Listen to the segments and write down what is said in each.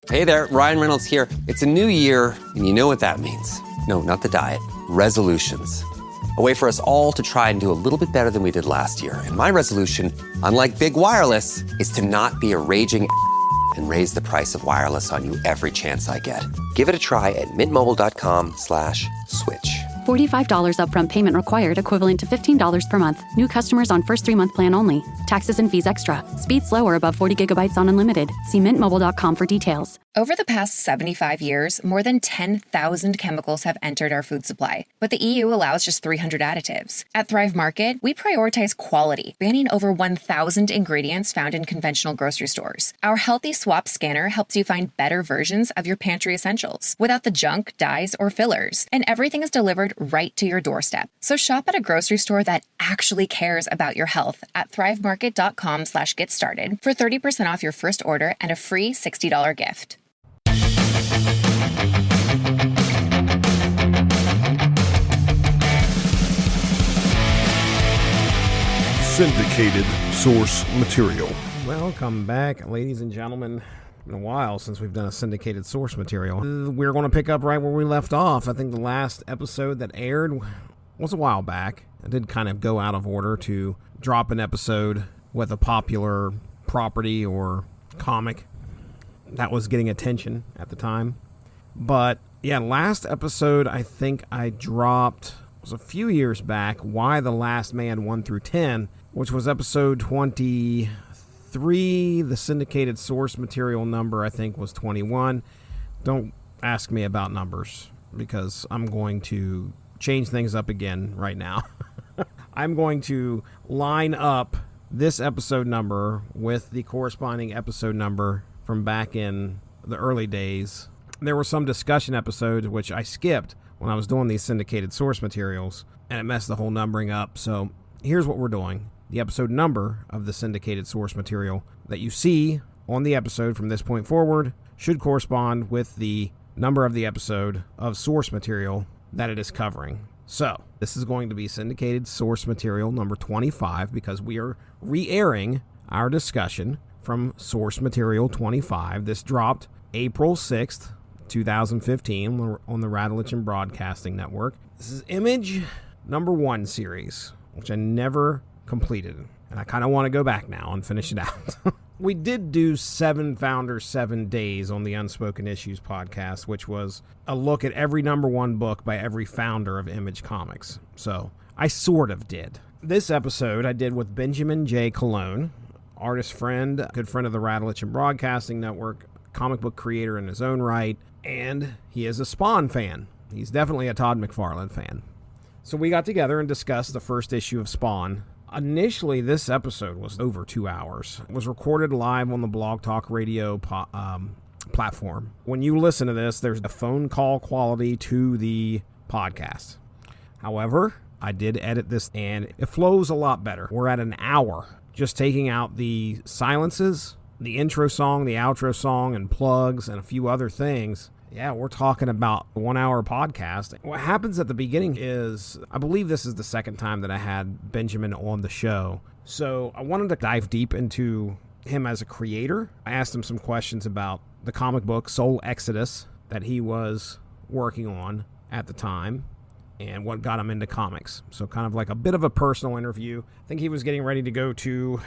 Hey there, Ryan Reynolds here. It's a new year, and you know what that means. No, not the diet. Resolutions. A way for us all to try and do a little bit better than we did last year. And my resolution, unlike big wireless, is to not be a raging and raise the price of wireless on you every chance I get. Give it a try at mintmobile.com/switch. $45 upfront payment required, equivalent to $15 per month. New customers on first 3-month plan only. Taxes and fees extra. Speed slower above 40 gigabytes on unlimited. See mintmobile.com for details. Over the past 75 years, more than 10,000 chemicals have entered our food supply, but the EU allows just 300 additives. At Thrive Market, we prioritize quality, banning over 1,000 ingredients found in conventional grocery stores. Our Healthy Swap scanner helps you find better versions of your pantry essentials without the junk, dyes, or fillers, and everything is delivered right to your doorstep. So shop at a grocery store that actually cares about your health at thrivemarket.com/get started for 30% off your first order and a free $60 gift. Syndicated Source Material. Welcome back, ladies and gentlemen. It's been a while since we've done a syndicated source material. We're going to pick up right where we left off. I think the last episode that aired was a while back. I did kind of go out of order to drop an episode with a popular property or comic that was getting attention at the time. But yeah, last episode I think I dropped was a few years back, Why the Last Man 1 through 10, which was episode 23. The syndicated source material number I think was 21. Don't ask me about numbers because I'm going to change things up again right now. I'm going to line up this episode number with the corresponding episode number from back in the early days. There were some discussion episodes which I skipped when I was doing these syndicated source materials, and it messed the whole numbering up. So here's what we're doing. The episode number of the syndicated source material that you see on the episode from this point forward should correspond with the number of the episode of source material that it is covering. So this is going to be syndicated source material number 25 because we are re-airing our discussion from source material 25. This dropped April 6th, 2015 on the Radulich Broadcasting Network. This is Image number 1 series, which I never completed. And I kind of want to go back now and finish it out. We did do 7 Founders, 7 Days on the Unspoken Issues podcast, which was a look at every number 1 book by every founder of Image Comics. So I sort of did. This episode I did with Benjamin J. Colon, artist friend, good friend of the Radulich Broadcasting Network, comic book creator in his own right, and he is a Spawn fan. He's definitely a Todd McFarlane fan. So we got together and discussed the first issue of Spawn. Initially, this episode was over 2 hours. It was recorded live on the Blog Talk Radio platform. When you listen to this, there's a phone call quality to the podcast. However, I did edit this, and it flows a lot better. We're at an hour, just taking out the silences, the intro song, the outro song, and plugs, and a few other things. Yeah, we're talking about a 1 hour podcast. What happens at the beginning is, I believe this is the second time that I had Benjamin on the show. So I wanted to dive deep into him as a creator. I asked him some questions about the comic book Soul Exodus that he was working on at the time and what got him into comics. So kind of like a bit of a personal interview. I think he was getting ready to go to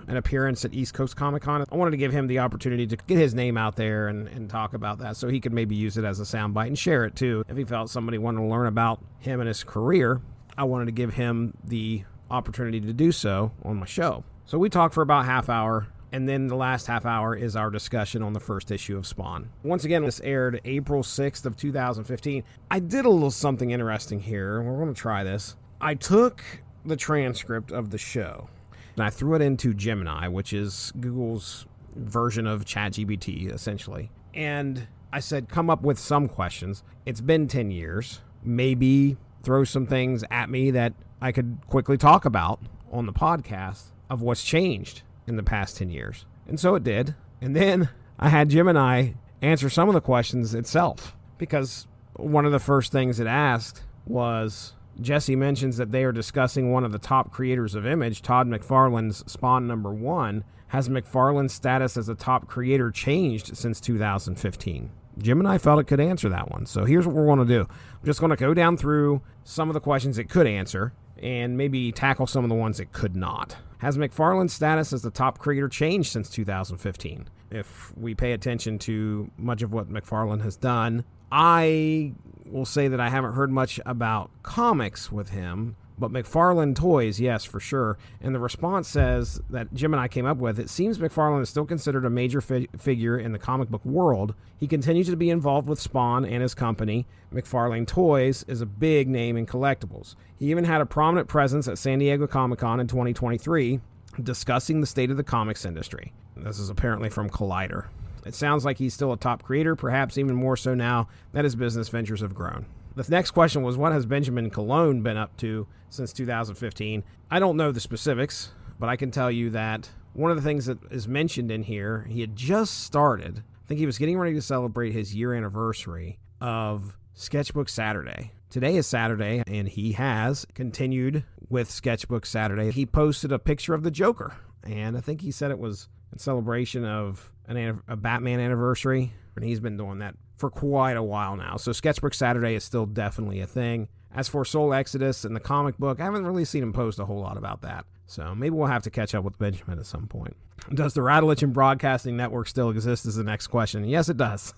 an appearance at East Coast Comic Con. I wanted to give him the opportunity to get his name out there and talk about that so he could maybe use it as a soundbite and share it too. If he felt somebody wanted to learn about him and his career, I wanted to give him the opportunity to do so on my show. So we talked for about half hour, and then the last half hour is our discussion on the first issue of Spawn. Once again, this aired April 6th of 2015. I did a little something interesting here. We're going to try this. I took the transcript of the show and I threw it into Gemini, which is Google's version of ChatGPT, essentially. And I said, come up with some questions. It's been 10 years. Maybe throw some things at me that I could quickly talk about on the podcast of what's changed in the past 10 years. And so it did. And then I had Gemini answer some of the questions itself, because one of the first things it asked was, Jesse mentions that they are discussing one of the top creators of Image, Todd McFarlane's Spawn #1. Has McFarlane's status as a top creator changed since 2015? Jim and I felt it could answer that one. So here's what we're going to do. I'm just going to go down through some of the questions it could answer and maybe tackle some of the ones it could not. Has McFarlane's status as the top creator changed since 2015? If we pay attention to much of what McFarlane has done, I will say that I haven't heard much about comics with him, but McFarlane toys, yes, for sure. And the response says that Jim and I came up with, it seems McFarlane is still considered a major figure in the comic book world. He continues to be involved with Spawn and his company. McFarlane Toys is a big name in collectibles. He even had a prominent presence at San Diego Comic-Con in 2023, discussing the state of the comics industry. This is apparently from Collider. It sounds like he's still a top creator, perhaps even more so now that his business ventures have grown. The next question was, what has Benjamin Colon been up to since 2015? I don't know the specifics, but I can tell you that one of the things that is mentioned in here, he had just started, I think he was getting ready to celebrate his year anniversary of Sketchbook Saturday. Today is Saturday, and he has continued with Sketchbook Saturday. He posted a picture of the Joker, and I think he said it was in celebration of a Batman anniversary, and he's been doing that for quite a while now. So Sketchbook Saturday is still definitely a thing. As for Soul Exodus and the comic book, I haven't really seen him post a whole lot about that. So maybe we'll have to catch up with Benjamin at some point. Does the Radulich Broadcasting Network still exist is the next question. Yes, it does.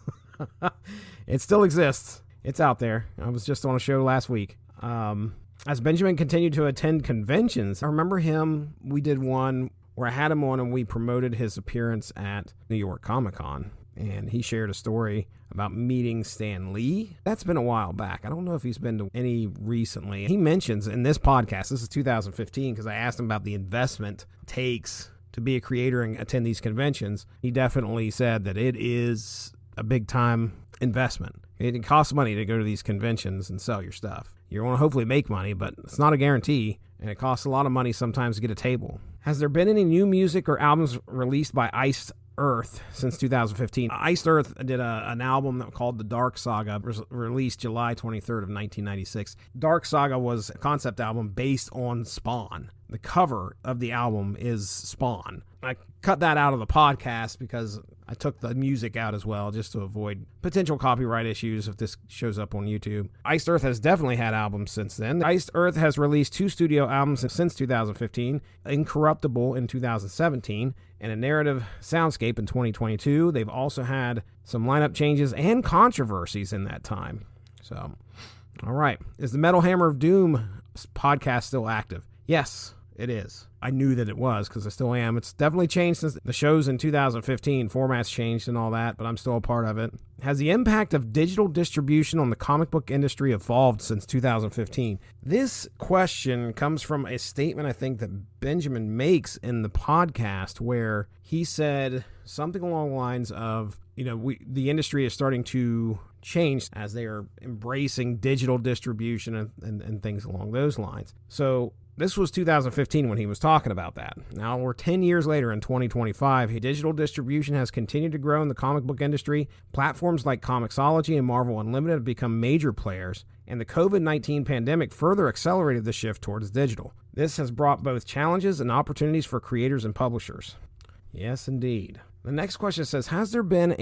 It still exists. It's out there. I was just on a show last week. As Benjamin continued to attend conventions, I remember him, we did one where I had him on and we promoted his appearance at New York Comic-Con. And he shared a story about meeting Stan Lee. That's been a while back. I don't know if he's been to any recently. He mentions in this podcast, this is 2015, because I asked him about the investment takes to be a creator and attend these conventions. He definitely said that it is a big-time investment. It costs money to go to these conventions and sell your stuff. You want to hopefully make money, but it's not a guarantee, and it costs a lot of money sometimes to get a table. Has there been any new music or albums released by Iced Earth since 2015? Iced Earth did an album called The Dark Saga, released July 23rd of 1996. Dark Saga was a concept album based on Spawn. The cover of the album is Spawn. I cut that out of the podcast because I took the music out as well, just to avoid potential copyright issues if this shows up on YouTube. Iced Earth has definitely had albums since then. Iced Earth has released 2 studio albums since 2015, Incorruptible in 2017, and a Narrative Soundscape in 2022. They've also had some lineup changes and controversies in that time. So, all right. Is the Metal Hammer of Doom podcast still active? Yes, it is. I knew that it was because I still am. It's definitely changed since the shows in 2015. Formats changed and all that, but I'm still a part of it. Has the impact of digital distribution on the comic book industry evolved since 2015? This question comes from a statement I think that Benjamin makes in the podcast where he said something along the lines of, the industry is starting to change as they are embracing digital distribution and things along those lines. So this was 2015 when he was talking about that. Now we're 10 years later in 2025. Digital distribution has continued to grow in the comic book industry. Platforms like Comixology and Marvel Unlimited have become major players, and the COVID-19 pandemic further accelerated the shift towards digital. This has brought both challenges and opportunities for creators and publishers. Yes, indeed. The next question says, has there been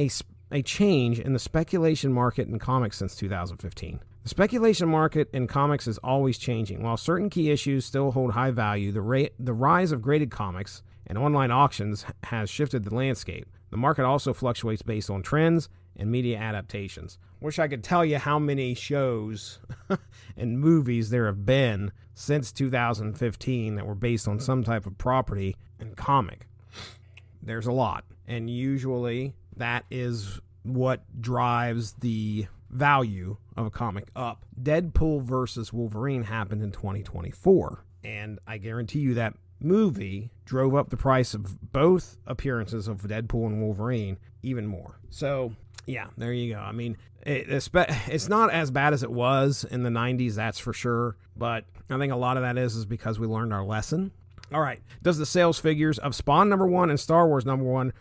a change in the speculation market in comics since 2015? The speculation market in comics is always changing. While certain key issues still hold high value, the rise of graded comics and online auctions has shifted the landscape. The market also fluctuates based on trends and media adaptations. Wish I could tell you how many shows and movies there have been since 2015 that were based on some type of property and comic. There's a lot. And usually that is what drives the value of a comic up. Deadpool versus Wolverine happened in 2024, and I guarantee you that movie drove up the price of both appearances of Deadpool and Wolverine even more. So yeah, there you go. I mean, it's not as bad as it was in the 90s, that's for sure, but I think a lot of that is because we learned our lesson. All right, does the sales figures of Spawn #1 and Star Wars #1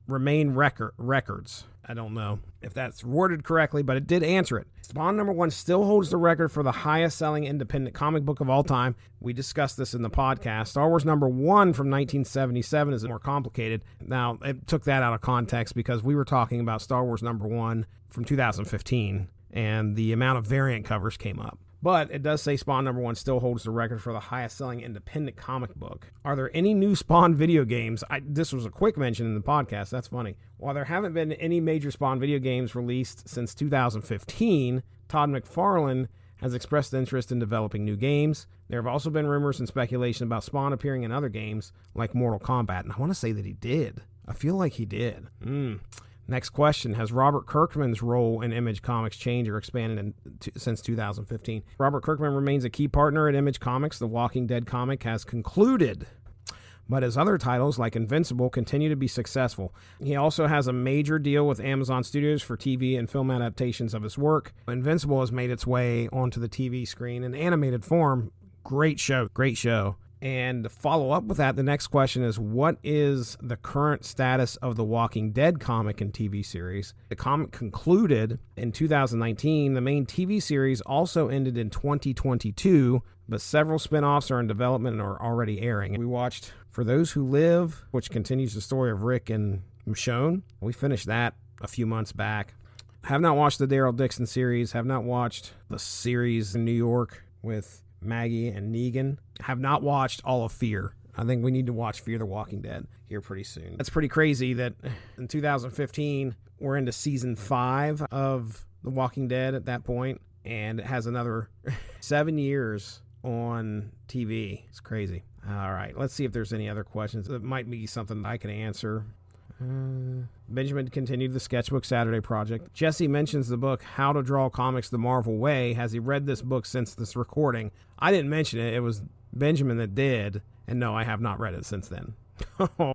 remain records? I don't know if that's worded correctly, but it did answer it. Spawn #1 still holds the record for the highest-selling independent comic book of all time. We discussed this in the podcast. Star Wars #1 from 1977 is more complicated. Now, it took that out of context because we were talking about Star Wars #1 from 2015, and the amount of variant covers came up. But it does say Spawn #1 still holds the record for the highest-selling independent comic book. Are there any new Spawn video games? This was a quick mention in the podcast. That's funny. While there haven't been any major Spawn video games released since 2015, Todd McFarlane has expressed interest in developing new games. There have also been rumors and speculation about Spawn appearing in other games like Mortal Kombat, and I want to say that he did. I feel like he did. Next question. Has Robert Kirkman's role in Image Comics changed or expanded since 2015? Robert Kirkman remains a key partner at Image Comics. The Walking Dead comic has concluded, but his other titles, like Invincible, continue to be successful. He also has a major deal with Amazon Studios for TV and film adaptations of his work. Invincible has made its way onto the TV screen in animated form. Great show. And to follow up with that, the next question is, what is the current status of the Walking Dead comic and TV series? The comic concluded in 2019. The main TV series also ended in 2022, but several spin-offs are in development and are already airing. We watched For Those Who Live, which continues the story of Rick and Michonne. We finished that a few months back. Have not watched the Daryl Dixon series. Have not watched the series in New York with Maggie and Negan. Have not watched all of Fear. I think we need to watch Fear the Walking Dead here pretty soon. That's pretty crazy that in 2015, we're into season 5 of The Walking Dead at that point, and it has another 7 years on TV. It's crazy. All right, let's see if there's any other questions. It might be something I can answer. Benjamin continued the Sketchbook Saturday project. Jesse mentions the book How to Draw Comics the Marvel Way. Has he read this book since this recording? I didn't mention it. It was Benjamin that did. And no, I have not read it since then.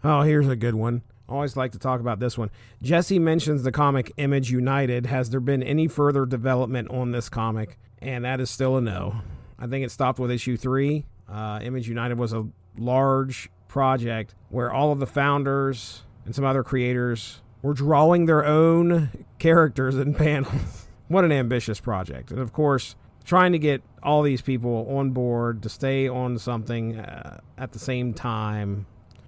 Oh, here's a good one. Always like to talk about this one. Jesse mentions the comic Image United. Has there been any further development on this comic? And that is still a no. I think it stopped with issue 3. Image United was a large project where all of the founders and some other creators were drawing their own characters and panels. What an ambitious project. And of course, trying to get all these people on board to stay on something at the same time.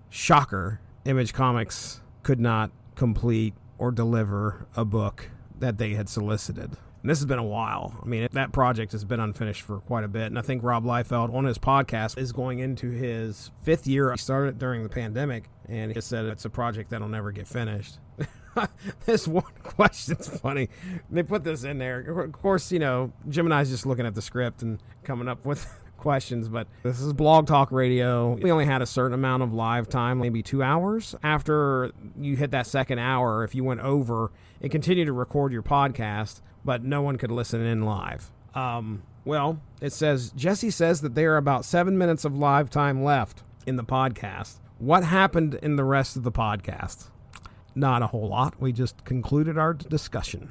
Shocker. Image Comics could not complete or deliver a book that they had solicited. And this has been a while. I mean, that project has been unfinished for quite a bit. And I think Rob Liefeld on his podcast is going into his 5th year. He started it during the pandemic, and he said it's a project that'll never get finished. This one question's funny. They put this in there. Of course, you know, Jim and I is just looking at the script and coming up with questions, but this is Blog Talk Radio. We only had a certain amount of live time, maybe 2 hours. After you hit that second hour, if you went over, it continued to record your podcast, but no one could listen in live. Well, it says, Jesse says that there are about 7 minutes of live time left in the podcast. What happened in the rest of the podcast? Not a whole lot. We just concluded our discussion.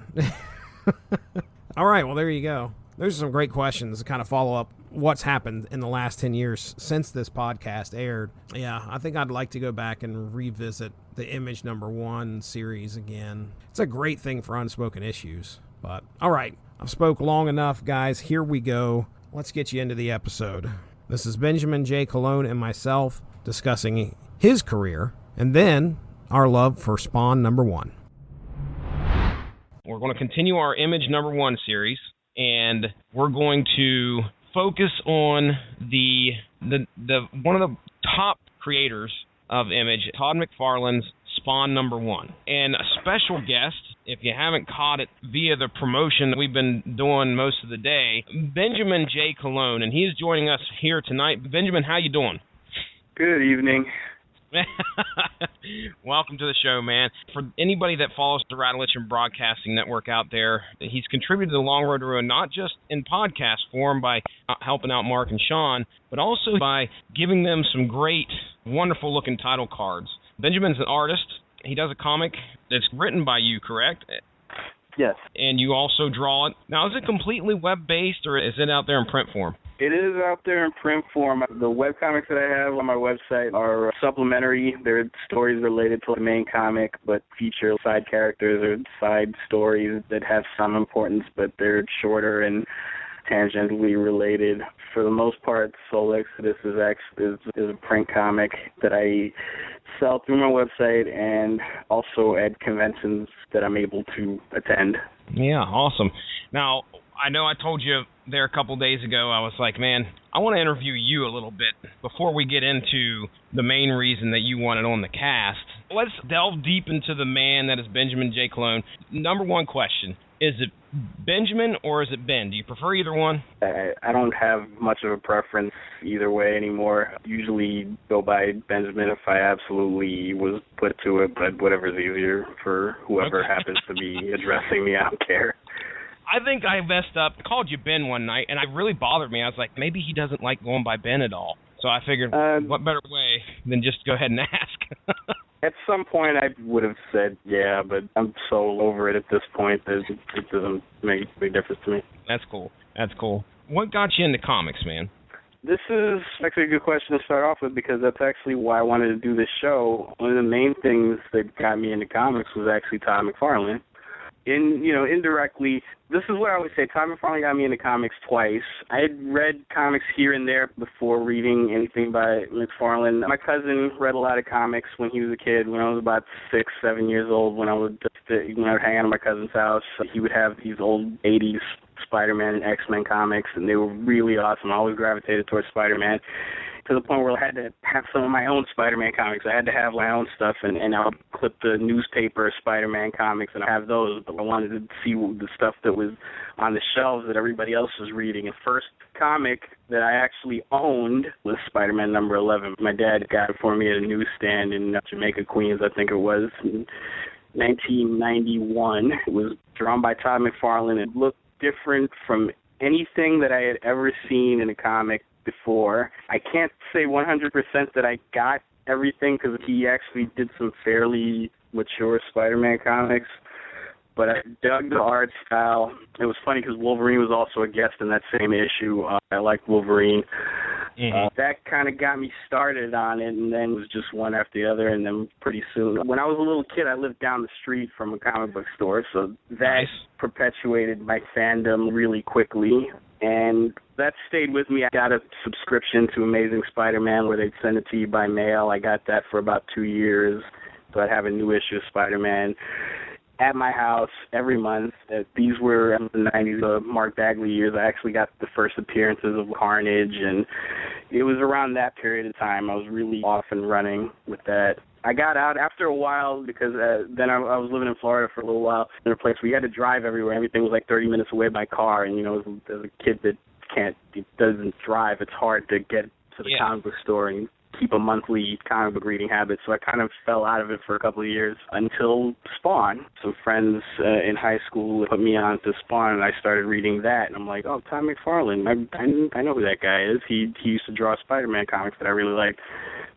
All right, well, there you go. Those are some great questions to kind of follow up what's happened in the last 10 years since this podcast aired. Yeah, I think I'd like to go back and revisit the Image #1 series again. It's a great thing for Unspoken Issues. But, all right, I've spoke long enough, guys. Here we go. Let's get you into the episode. This is Benjamin J. Colon and myself discussing his career, and then our love for Spawn #1. We're going to continue our Image #1 series, and we're going to focus on the one of the top creators of Image, Todd McFarlane's Spawn #1. And a special guest, if you haven't caught it via the promotion that we've been doing most of the day, Benjamin J. Colon, and he's joining us here tonight. Benjamin, how you doing? Good evening. Welcome to the show, man. For anybody that follows the Rattleitch Broadcasting Network out there, he's contributed to the Long Road to Ruin, not just in podcast form by helping out Mark and Sean, but also by giving them some great, wonderful-looking title cards. Benjamin's an artist. He does a comic that's written by you, correct? Yes. And you also draw it. Now, is it completely web-based, or is it out there in print form? It is out there in print form. The webcomics that I have on my website are supplementary. They're stories related to the main comic, but feature side characters or side stories that have some importance, but they're shorter and tangentially related. For the most part, Soul Exodus is a print comic that I sell through my website and also at conventions that I'm able to attend. Yeah, awesome. Now, I know I told you there a couple days ago, I was like, man, I want to interview you a little bit before we get into the main reason that you wanted on the cast. Let's delve deep into the man that is Benjamin J. Cologne. Number one question, is it Benjamin or is it Ben? Do you prefer either one? I don't have much of a preference either way anymore. Usually go by Benjamin if I absolutely was put to it, but whatever's easier for whoever happens to be addressing me, I don't care. I think I messed up, called you Ben one night, and it really bothered me. I was like, maybe he doesn't like going by Ben at all. So I figured, what better way than just go ahead and ask? At some point, I would have said, yeah, but I'm so over it at this point that it doesn't make a big difference to me. That's cool. That's cool. What got you into comics, man? This is actually a good question to start off with because that's actually why I wanted to do this show. One of the main things that got me into comics was actually Todd McFarlane. Indirectly, this is what I always say. Todd McFarlane got me into comics twice. I had read comics here and there before reading anything by McFarlane. My cousin read a lot of comics when he was a kid. When I was about 6, 7 years old, when I would hang out at my cousin's house, he would have these old 80s Spider-Man and X-Men comics, and they were really awesome. I always gravitated towards Spider-Man, to the point where I had to have some of my own Spider-Man comics. I had to have my own stuff, and I would clip the newspaper Spider-Man comics, and I have those, but I wanted to see the stuff that was on the shelves that everybody else was reading. The first comic that I actually owned was Spider-Man number 11. My dad got it for me at a newsstand in Jamaica, Queens, I think it was, in 1991. It was drawn by Todd McFarlane. It looked different from anything that I had ever seen in a comic before. I can't say 100% that I got everything because he actually did some fairly mature Spider-Man comics, but I dug the art style. It was funny because Wolverine was also a guest in that same issue. I liked Wolverine. That kind of got me started on it, and then it was just one after the other, and then pretty soon. When I was a little kid, I lived down the street from a comic book store, so that perpetuated my fandom really quickly, and that stayed with me. I got a subscription to Amazing Spider-Man where they'd send it to you by mail. I got that for about 2 years, so I'd have a new issue of Spider-Man at my house every month. These were the 90s, the Mark Bagley years. I actually got the first appearances of Carnage, and it was around that period of time I was really off and running with that. I got out after a while because then I was living in Florida for a little while in a place where you had to drive everywhere. Everything was like 30 minutes away by car, and, as a kid that doesn't drive, it's hard to get to the comic book store and keep a monthly comic book reading habit, so I kind of fell out of it for a couple of years until Spawn. Some friends in high school put me on to Spawn, and I started reading that, and I'm like, oh, Todd McFarlane, I know who that guy is. He used to draw Spider-Man comics that I really liked.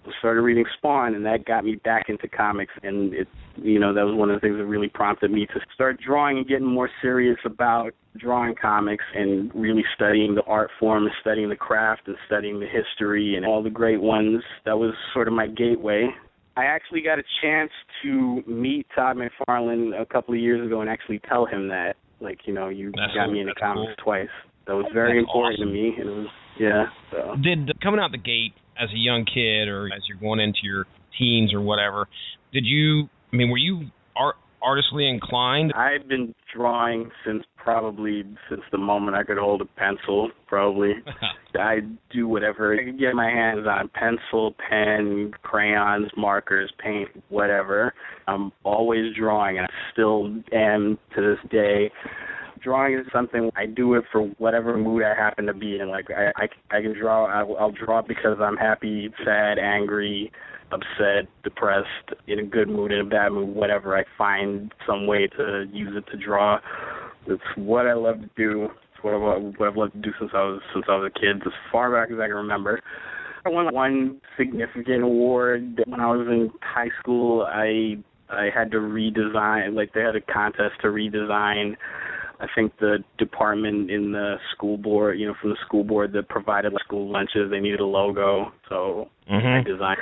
I started reading Spawn, and that got me back into comics, and that was one of the things that really prompted me to start drawing and getting more serious about drawing comics and really studying the art form and studying the craft and studying the history and all the great ones. That was sort of my gateway. I actually got a chance to meet Todd McFarlane a couple of years ago and actually tell him that, you got me into comics twice. That was very important to me. And it was, so. Did coming out the gate as a young kid or as you're going into your teens or whatever, were you artistly inclined? I've been drawing since the moment I could hold a pencil, probably. I do whatever I can get my hands on, pencil, pen, crayons, markers, paint, whatever. I'm always drawing, and I still am to this day. Drawing is something, I do it for whatever mood I happen to be in. Like, I can draw, I'll draw because I'm happy, sad, angry, upset, depressed, in a good mood, in a bad mood, whatever. I find some way to use it to draw. It's what I love to do. It's what I've loved to do since I was a kid, as far back as I can remember. I won one significant award when I was in high school. I had to redesign, they had a contest to redesign I think the department in the school board, from the school board that provided school lunches, they needed a logo, so I designed.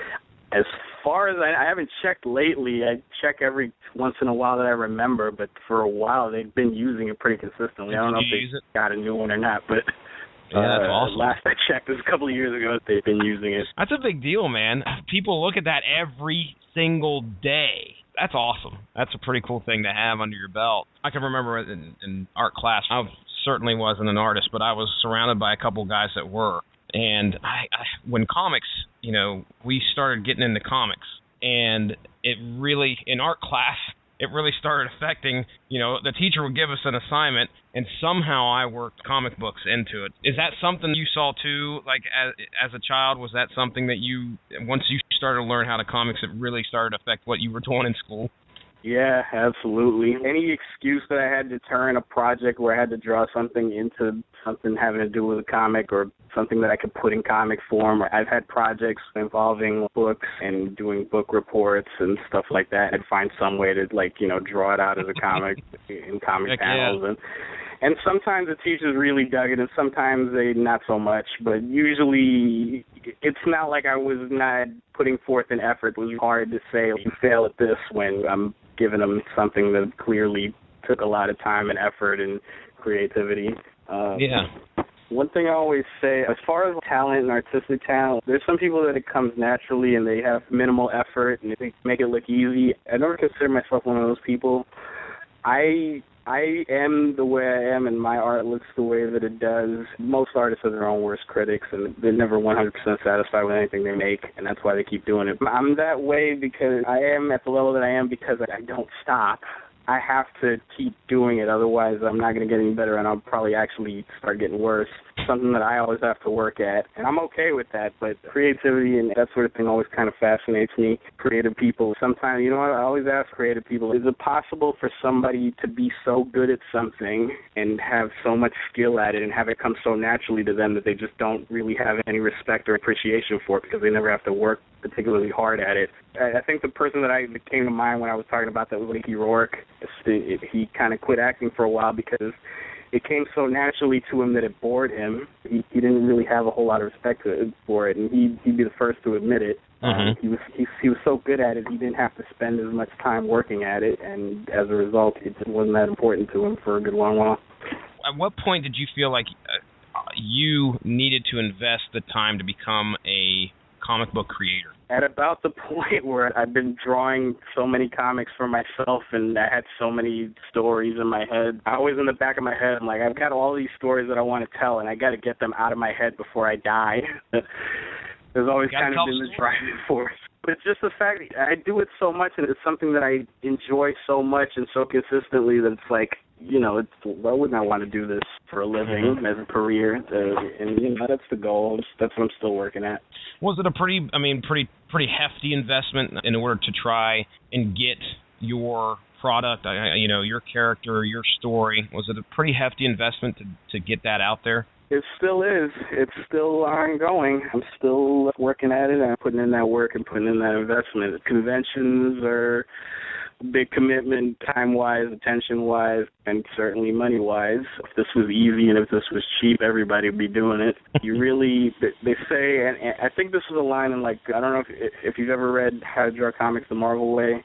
As far as I haven't checked lately, I check every once in a while that I remember, but for a while they've been using it pretty consistently. I don't know if they got a new one or not, but that's awesome. Last I checked was a couple of years ago, they've been using it. That's a big deal, man. People look at that every single day. That's awesome. That's a pretty cool thing to have under your belt. I can remember in art class, I certainly wasn't an artist, but I was surrounded by a couple guys that were. And I when comics, we started getting into comics, and it really, in art class, it really started affecting, the teacher would give us an assignment, and somehow I worked comic books into it. Is that something you saw too, like as a child? Was that something that once you started to learn how to comics, it really started to affect what you were doing in school? Yeah, absolutely. Any excuse that I had to turn a project where I had to draw something into something having to do with a comic or something that I could put in comic form. I've had projects involving books and doing book reports and stuff like that. I'd find some way to, draw it out as a comic in comic panels. Yeah. And sometimes the teachers really dug it, and sometimes they not so much. But usually it's not like I was not putting forth an effort. It was hard to say you fail at this when I'm giving them something that clearly took a lot of time and effort and creativity. One thing I always say, as far as talent and artistic talent, there's some people that it comes naturally and they have minimal effort and they make it look easy. I never consider myself one of those people. I am the way I am, and my art looks the way that it does. Most artists are their own worst critics, and they're never 100% satisfied with anything they make, and that's why they keep doing it. I'm that way because I am at the level that I am because I don't stop. I have to keep doing it, otherwise I'm not going to get any better, and I'll probably actually start getting worse. Something that I always have to work at, and I'm okay with that, but creativity and that sort of thing always kind of fascinates me. Creative people, sometimes, I always ask creative people, is it possible for somebody to be so good at something and have so much skill at it and have it come so naturally to them that they just don't really have any respect or appreciation for it because they never have to work particularly hard at it? I think the person that came to mind when I was talking about that was Mickey Rourke. He kind of quit acting for a while because it came so naturally to him that it bored him. He didn't really have a whole lot of respect for it, and he'd be the first to admit it. He was so good at it, he didn't have to spend as much time working at it, and as a result, it just wasn't that important to him for a good long while. At what point did you feel like you needed to invest the time to become a comic book creator? At about the point where I've been drawing so many comics for myself and I had so many stories in my head, I always in the back of my head, I'm like, I've got all these stories that I want to tell and I got to get them out of my head before I die. There's always kind of been this driving force. But it's just the fact that I do it so much and it's something that I enjoy so much and so consistently that it's like, why wouldn't I want to do this for a living as a career? And that's the goal. That's what I'm still working at. Was it a pretty hefty investment in order to try and get your product, your character, your story? Was it a pretty hefty investment to get that out there? It still is. It's still ongoing. I'm still working at it, and I'm putting in that work and putting in that investment. Conventions are a big commitment, time-wise, attention-wise, and certainly money-wise. If this was easy and if this was cheap, everybody would be doing it. You really, they say, and I think this is a line in, I don't know if you've ever read How to Draw Comics the Marvel Way.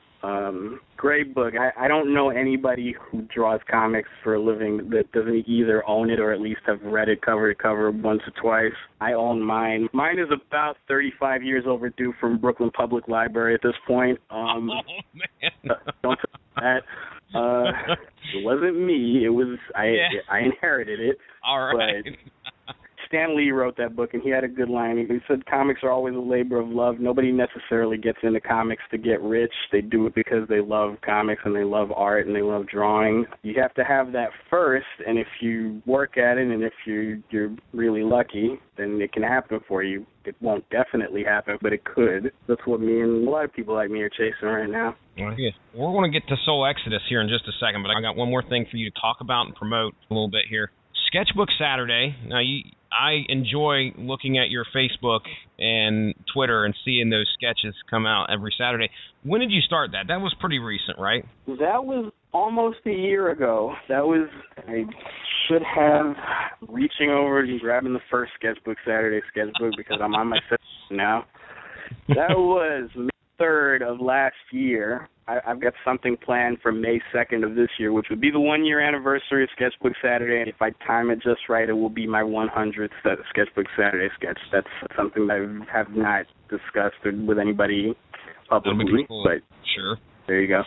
Great book. I don't know anybody who draws comics for a living that doesn't either own it or at least have read it cover to cover once or twice. I own mine. Mine is about 35 years overdue from Brooklyn Public Library at this point. Man. Don't say that. It wasn't me. It was I inherited it. All right. But Stan Lee wrote that book, and he had a good line. He said, comics are always a labor of love. Nobody necessarily gets into comics to get rich. They do it because they love comics, and they love art, and they love drawing. You have to have that first, and if you work at it, and if you're really lucky, then it can happen for you. It won't definitely happen, but it could. That's what me and a lot of people like me are chasing right now. Yeah. We're going to get to Soul Exodus here in just a second, but I got one more thing for you to talk about and promote a little bit here. Sketchbook Saturday. Now, I enjoy looking at your Facebook and Twitter and seeing those sketches come out every Saturday. When did you start that? That was pretty recent, right? That was almost a year ago. I should have reaching over and grabbing the first Sketchbook Saturday sketchbook because I'm on my second now. That was May 3rd of last year. I've got something planned for May 2nd of this year, which would be the 1-year anniversary of Sketchbook Saturday. And if I time it just right, it will be my 100th Sketchbook Saturday sketch. That's something that I have not discussed with anybody publicly. That'll be cool. But sure. There you go.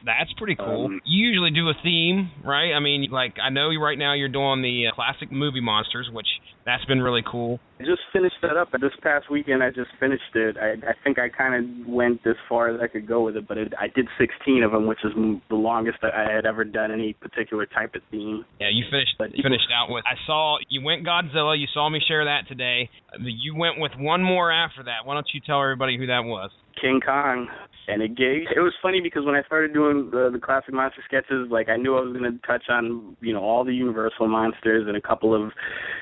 That's pretty cool. You usually do a theme, right? I mean, like, I know right now you're doing the classic movie monsters, which that's been really cool. I just finished that up. This past weekend, I just finished it. I think I kind of went as far as I could go with it, but I did 16 of them, which is the longest that I had ever done any particular type of theme. Yeah, you finished out with, I saw, you went Godzilla. You saw me share that today. You went with one more after that. Why don't you tell everybody who that was? King Kong. And it was funny because when I started doing the classic monster sketches, like, I knew I was going to touch on, all the Universal monsters and a couple of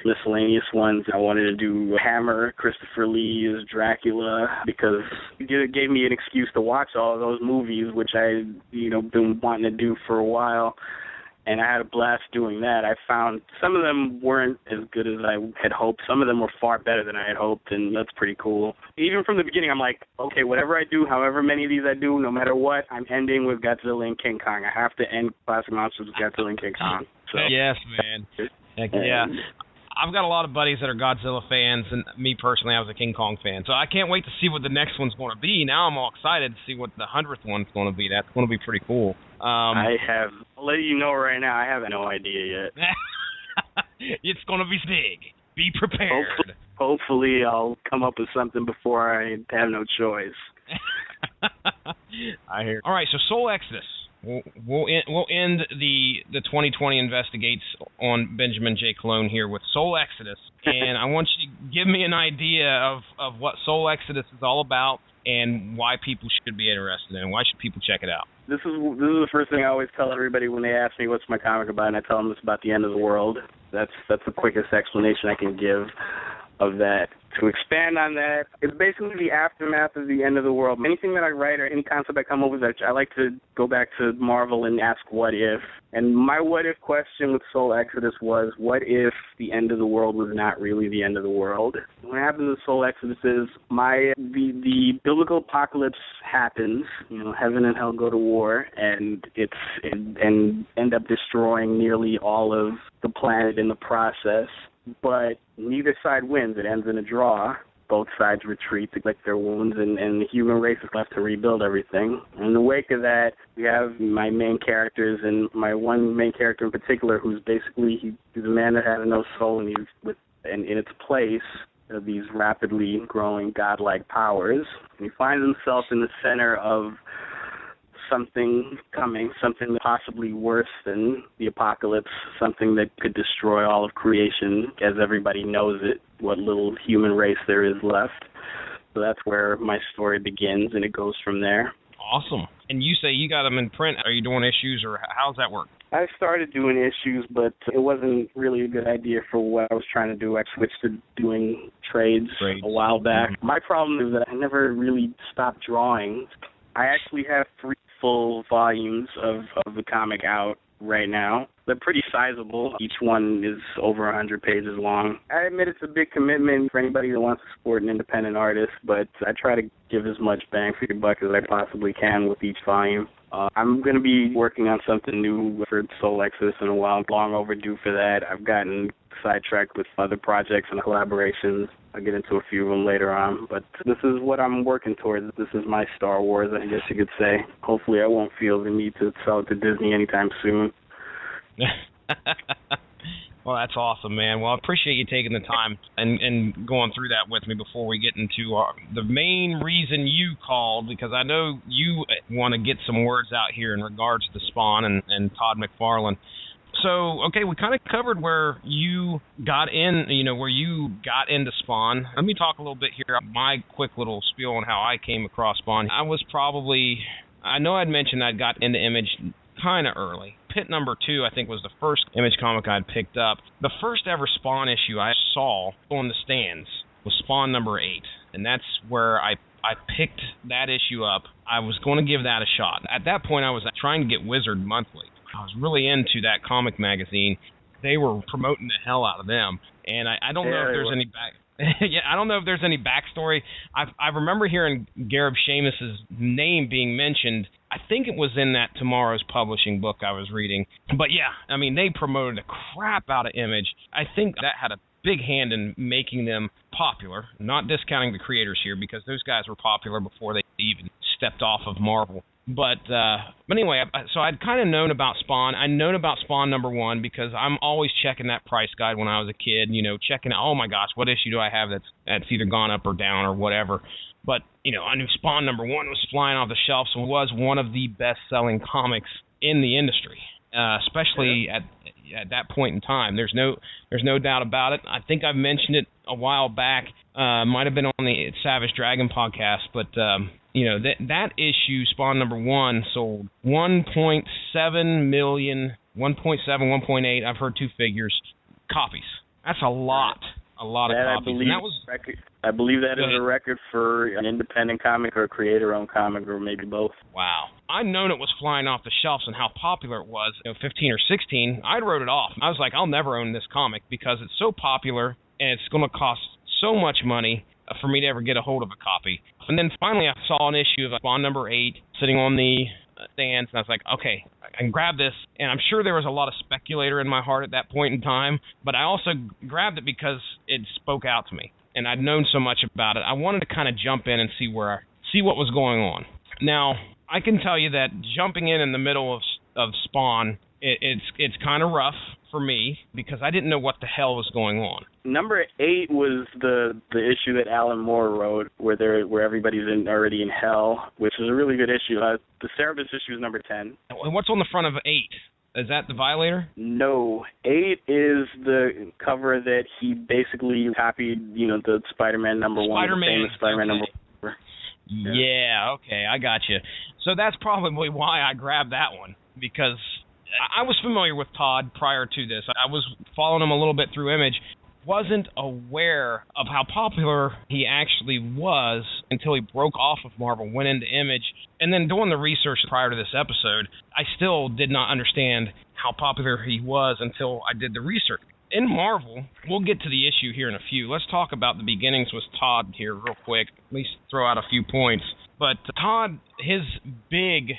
miscellaneous ones. I wanted to do Hammer, Christopher Lee's Dracula, because it gave me an excuse to watch all of those movies, which I, been wanting to do for a while. And I had a blast doing that. I found some of them weren't as good as I had hoped. Some of them were far better than I had hoped, and that's pretty cool. Even from the beginning, I'm like, okay, whatever I do, however many of these I do, no matter what, I'm ending with Godzilla and King Kong. I have to end Classic Monsters with Godzilla and King Kong. So. Yes, man. Heck yeah. I've got a lot of buddies that are Godzilla fans, and me personally, I was a King Kong fan. So I can't wait to see what the next one's going to be. Now I'm all excited to see what the 100th one's going to be. That's going to be pretty cool. I'll let you know right now, I have no idea yet. It's going to be big. Be prepared. Hopefully I'll come up with something before I have no choice. I hear. All right, so Soul Exodus. We'll end the 2020 Investigates on Benjamin J. Cologne here with Soul Exodus, and I want you to give me an idea of what Soul Exodus is all about and why people should be interested in it. Why should people check it out? This is the first thing I always tell everybody when they ask me what's my comic about, and I tell them it's about the end of the world. That's the quickest explanation I can give of that. To expand on that, it's basically the aftermath of the end of the world. Anything that I write or any concept I come up with, I like to go back to Marvel and ask what if. And my what if question with Soul Exodus was, what if the end of the world was not really the end of the world? What happens with Soul Exodus is the biblical apocalypse happens, heaven and hell go to war, and and end up destroying nearly all of the planet in the process. But neither side wins. It ends in a draw. Both sides retreat to lick their wounds, and the human race is left to rebuild everything. In the wake of that, we have my main characters, and my one main character in particular, who's basically he's a man that has no soul, and in its place are these rapidly growing godlike powers. And he finds himself in the center of something coming, something possibly worse than the apocalypse, something that could destroy all of creation as everybody knows it, what little human race there is left. So that's where my story begins, and it goes from there. Awesome. And you say you got them in print. Are you doing issues, or how's that work? I started doing issues, but it wasn't really a good idea for what I was trying to do. I switched to doing trades a while back. Mm-hmm. My problem is that I never really stopped drawing. I actually have 3 full volumes of the comic out right now. They're pretty sizable. Each one is over 100 pages long. I admit it's a big commitment for anybody that wants to support an independent artist, but I try to give as much bang for your buck as I possibly can with each volume. I'm going to be working on something new for Soul Exodus in a while. I'm long overdue for that. I've gotten sidetracked with other projects and collaborations. I'll get into a few of them later on, but this is what I'm working towards. This is my Star Wars, I guess you could say. Hopefully I won't feel the need to sell it to Disney anytime soon. Well, that's awesome, man. Well, I appreciate you taking the time and going through that with me before we get into the main reason you called, because I know you want to get some words out here in regards to Spawn and Todd McFarlane. So, okay, we kind of covered where you got in, where you got into Spawn. Let me talk a little bit here, my quick little spiel on how I came across Spawn. I know I'd mentioned I got into Image kind of early. Pit number 2, I think, was the first Image comic I'd picked up. The first ever Spawn issue I saw on the stands was Spawn number 8, and that's where I I picked that issue up. I was going to give that a shot. At that point, I was trying to get Wizard Monthly. I was really into that comic magazine. They were promoting the hell out of them, and I don't know if there's any I don't know if there's any backstory. I remember hearing Gareb Shamus's name being mentioned. I think it was in that Tomorrow's Publishing book I was reading. But yeah, I mean, they promoted the crap out of Image. I think that had a big hand in making them popular. Not discounting the creators here, because those guys were popular before they even stepped off of Marvel. But anyway, so I'd kind of known about Spawn. I'd known about Spawn #1 because I'm always checking that price guide when I was a kid, checking out, oh my gosh, what issue do I have that's either gone up or down or whatever. But, I knew Spawn #1 was flying off the shelves and was one of the best-selling comics in the industry, especially at that point in time. There's no doubt about it. I think I've mentioned it a while back. Might have been on the Savage Dragon podcast, but that issue, Spawn #1, sold 1.7 million, 1.7, 1.8. I've heard two figures copies. That's a lot of copies. I believe that is a record for an independent comic or a creator-owned comic, or maybe both. Wow. I'd known it was flying off the shelves and how popular it was. 15 or 16, I wrote it off. I was like, I'll never own this comic because it's so popular and it's going to cost so much money for me to ever get a hold of a copy. And then finally I saw an issue of Spawn #8 sitting on the stands, and I was like, okay, I can grab this. And I'm sure there was a lot of speculator in my heart at that point in time, but I also grabbed it because it spoke out to me. And I'd known so much about it. I wanted to kind of jump in and see what was going on. Now, I can tell you that jumping in the middle of Spawn, it's kind of rough for me because I didn't know what the hell was going on. #8 was the issue that Alan Moore wrote, where everybody's already in hell, which is a really good issue. The Cerebus issue is #10. And what's on the front of 8? Is that the Violator? No, 8 is the cover that he basically copied, the Spider-Man #1, the famous Spider-Man #1. Yeah, okay, I got you. So that's probably why I grabbed that one, because I was familiar with Todd prior to this. I was following him a little bit through Image. Wasn't aware of how popular he actually was until he broke off of Marvel, went into Image, and then doing the research prior to this episode, I still did not understand how popular he was until I did the research. In Marvel, we'll get to the issue here in a few. Let's talk about the beginnings with Todd here real quick, at least throw out a few points. But Todd, his big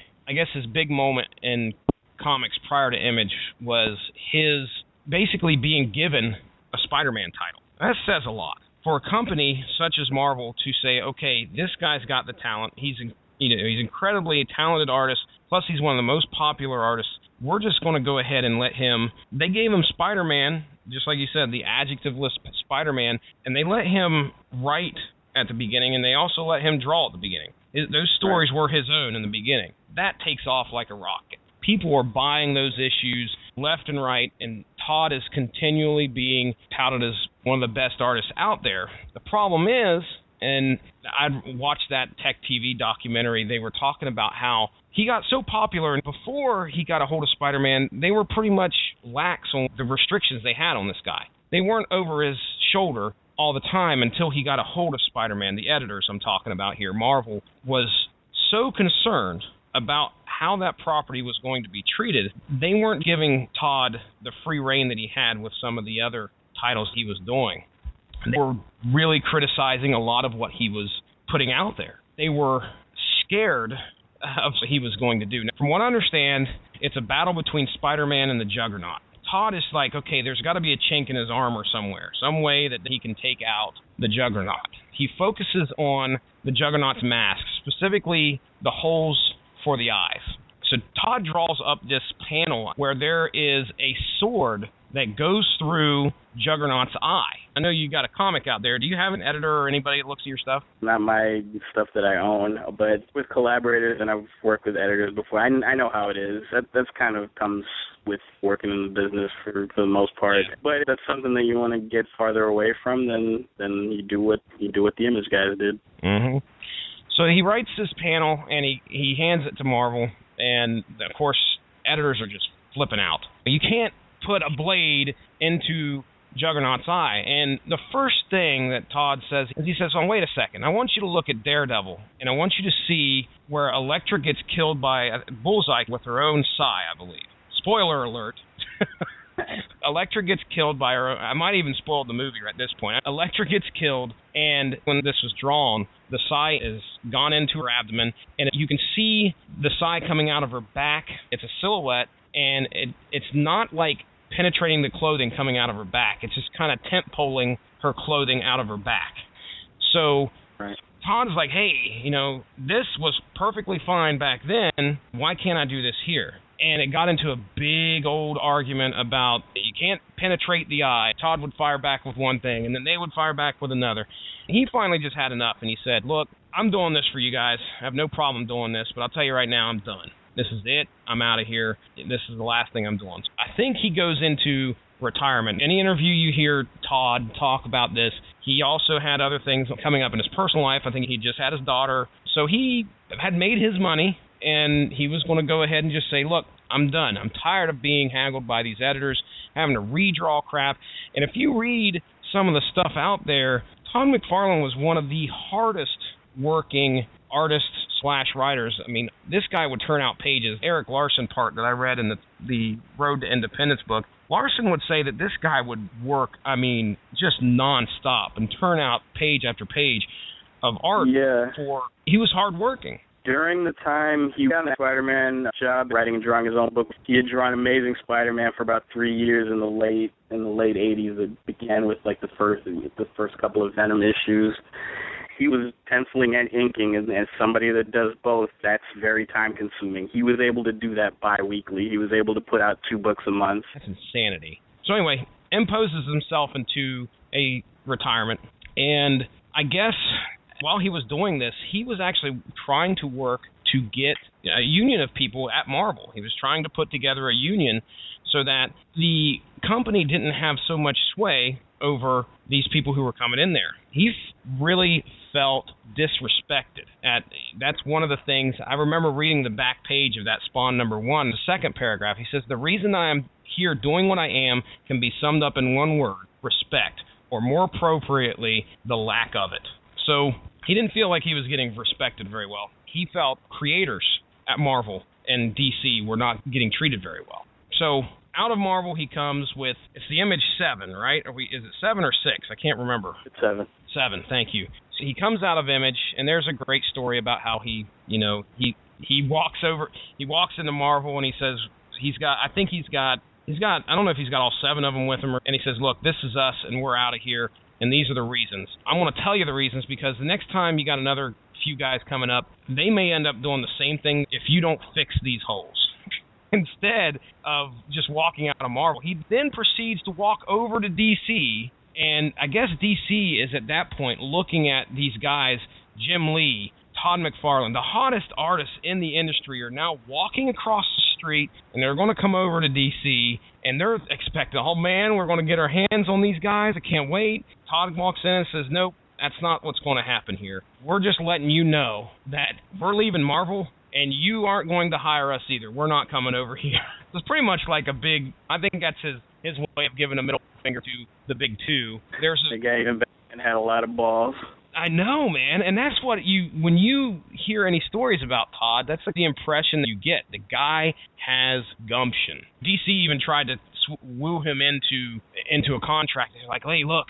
moment in comics prior to Image was his basically being given a Spider-Man title. That says a lot for a company such as Marvel to say, okay, this guy's got the talent. He's incredibly talented artist. Plus, he's one of the most popular artists. We're just going to go ahead and let him. They gave him Spider-Man, just like you said, the adjectiveless Spider-Man, and they let him write at the beginning, and they also let him draw at the beginning. Those stories were his own in the beginning. That takes off like a rocket. People are buying those issues left and right, and Todd is continually being touted as one of the best artists out there. The problem is, and I'd watched that Tech TV documentary, they were talking about how he got so popular, and before he got a hold of Spider-Man, they were pretty much lax on the restrictions they had on this guy. They weren't over his shoulder all the time until he got a hold of Spider-Man. The editors I'm talking about here, Marvel, was so concerned about how that property was going to be treated, they weren't giving Todd the free reign that he had with some of the other titles he was doing. They were really criticizing a lot of what he was putting out there. They were scared of what he was going to do. Now, from what I understand, it's a battle between Spider-Man and the Juggernaut. Todd is like, okay, there's got to be a chink in his armor somewhere, some way that he can take out the Juggernaut. He focuses on the Juggernaut's mask, specifically the holes for the eyes. So Todd draws up this panel where there is a sword that goes through Juggernaut's eye. I know you got a comic out there. Do you have an editor or anybody that looks at your stuff? Not my stuff that I own, but with collaborators, and I've worked with editors before. I know how it is. That's kind of comes with working in the business for the most part. Yeah. But that's something that you want to get farther away from than you do what the Image guys did. Mm-hmm. So he writes this panel, and he hands it to Marvel, and, of course, editors are just flipping out. You can't put a blade into Juggernaut's eye. And the first thing that Todd says is he says, oh, wait a second. I want you to look at Daredevil, and I want you to see where Elektra gets killed by Bullseye with her own sai, I believe. Spoiler alert. Elektra gets killed by her own. I might even spoil the movie at this point. Elektra gets killed, and when this was drawn, the sai is gone into her abdomen, and you can see the sai coming out of her back. It's a silhouette, and it's not like penetrating the clothing coming out of her back. It's just kind of tent-poling her clothing out of her back. So right. Todd's like, hey, this was perfectly fine back then. Why can't I do this here? And it got into a big old argument about you can't penetrate the eye. Todd would fire back with one thing, and then they would fire back with another. He finally just had enough, and he said, look, I'm doing this for you guys. I have no problem doing this, but I'll tell you right now, I'm done. This is it. I'm out of here. This is the last thing I'm doing. I think he goes into retirement. Any interview you hear Todd talk about this, he also had other things coming up in his personal life. I think he just had his daughter. So he had made his money, and he was going to go ahead and just say, look, I'm done. I'm tired of being haggled by these editors, having to redraw crap. And if you read some of the stuff out there, Todd McFarlane was one of the hardest working artists/writers. I mean, this guy would turn out pages. Eric Larson part that I read in the Road to Independence book, Larson would say that this guy would work, just nonstop and turn out page after page of art. Yeah. He was hardworking. During the time he got the Spider-Man job, writing and drawing his own book, he had drawn Amazing Spider-Man for about 3 years in the late 80s. It began with the first couple of Venom issues. He was penciling and inking, and as somebody that does both, that's very time-consuming. He was able to do that bi-weekly. He was able to put out 2 books a month. That's insanity. So anyway, imposes himself into a retirement, and I guess while he was doing this, he was actually trying to work to get a union of people at Marvel. He was trying to put together a union so that the company didn't have so much sway over these people who were coming in there. He really felt disrespected. That's one of the things. I remember reading the back page of that Spawn #1, the second paragraph. He says, the reason I am here doing what I am can be summed up in one word, respect, or more appropriately, the lack of it. So he didn't feel like he was getting respected very well. He felt creators at Marvel and DC were not getting treated very well. So out of Marvel, he comes with, it's the Image 7, right? Is it 7 or 6? I can't remember. It's 7. 7, thank you. So he comes out of Image, and there's a great story about how he walks into Marvel and he says I don't know if he's got all 7 of them with him, and he says, look, this is us, and we're out of here. And these are the reasons. I'm going to tell you the reasons because the next time you got another few guys coming up, they may end up doing the same thing if you don't fix these holes. Instead of just walking out of Marvel, he then proceeds to walk over to DC, and I guess DC is at that point looking at these guys, Jim Lee, Todd McFarlane, the hottest artists in the industry are now walking across the street, and they're going to come over to DC, and they're expecting, oh man, we're going to get our hands on these guys, I can't wait. Todd walks in and says, nope, that's not what's going to happen here. We're just letting you know that we're leaving Marvel, and you aren't going to hire us either. We're not coming over here. It's pretty much like I think that's his way of giving a middle finger to the big two. The guy even had a lot of balls. I know, man, and that's what when you hear any stories about Todd, that's like the impression that you get. The guy has gumption. DC even tried to woo him into a contract. They're like, hey, look,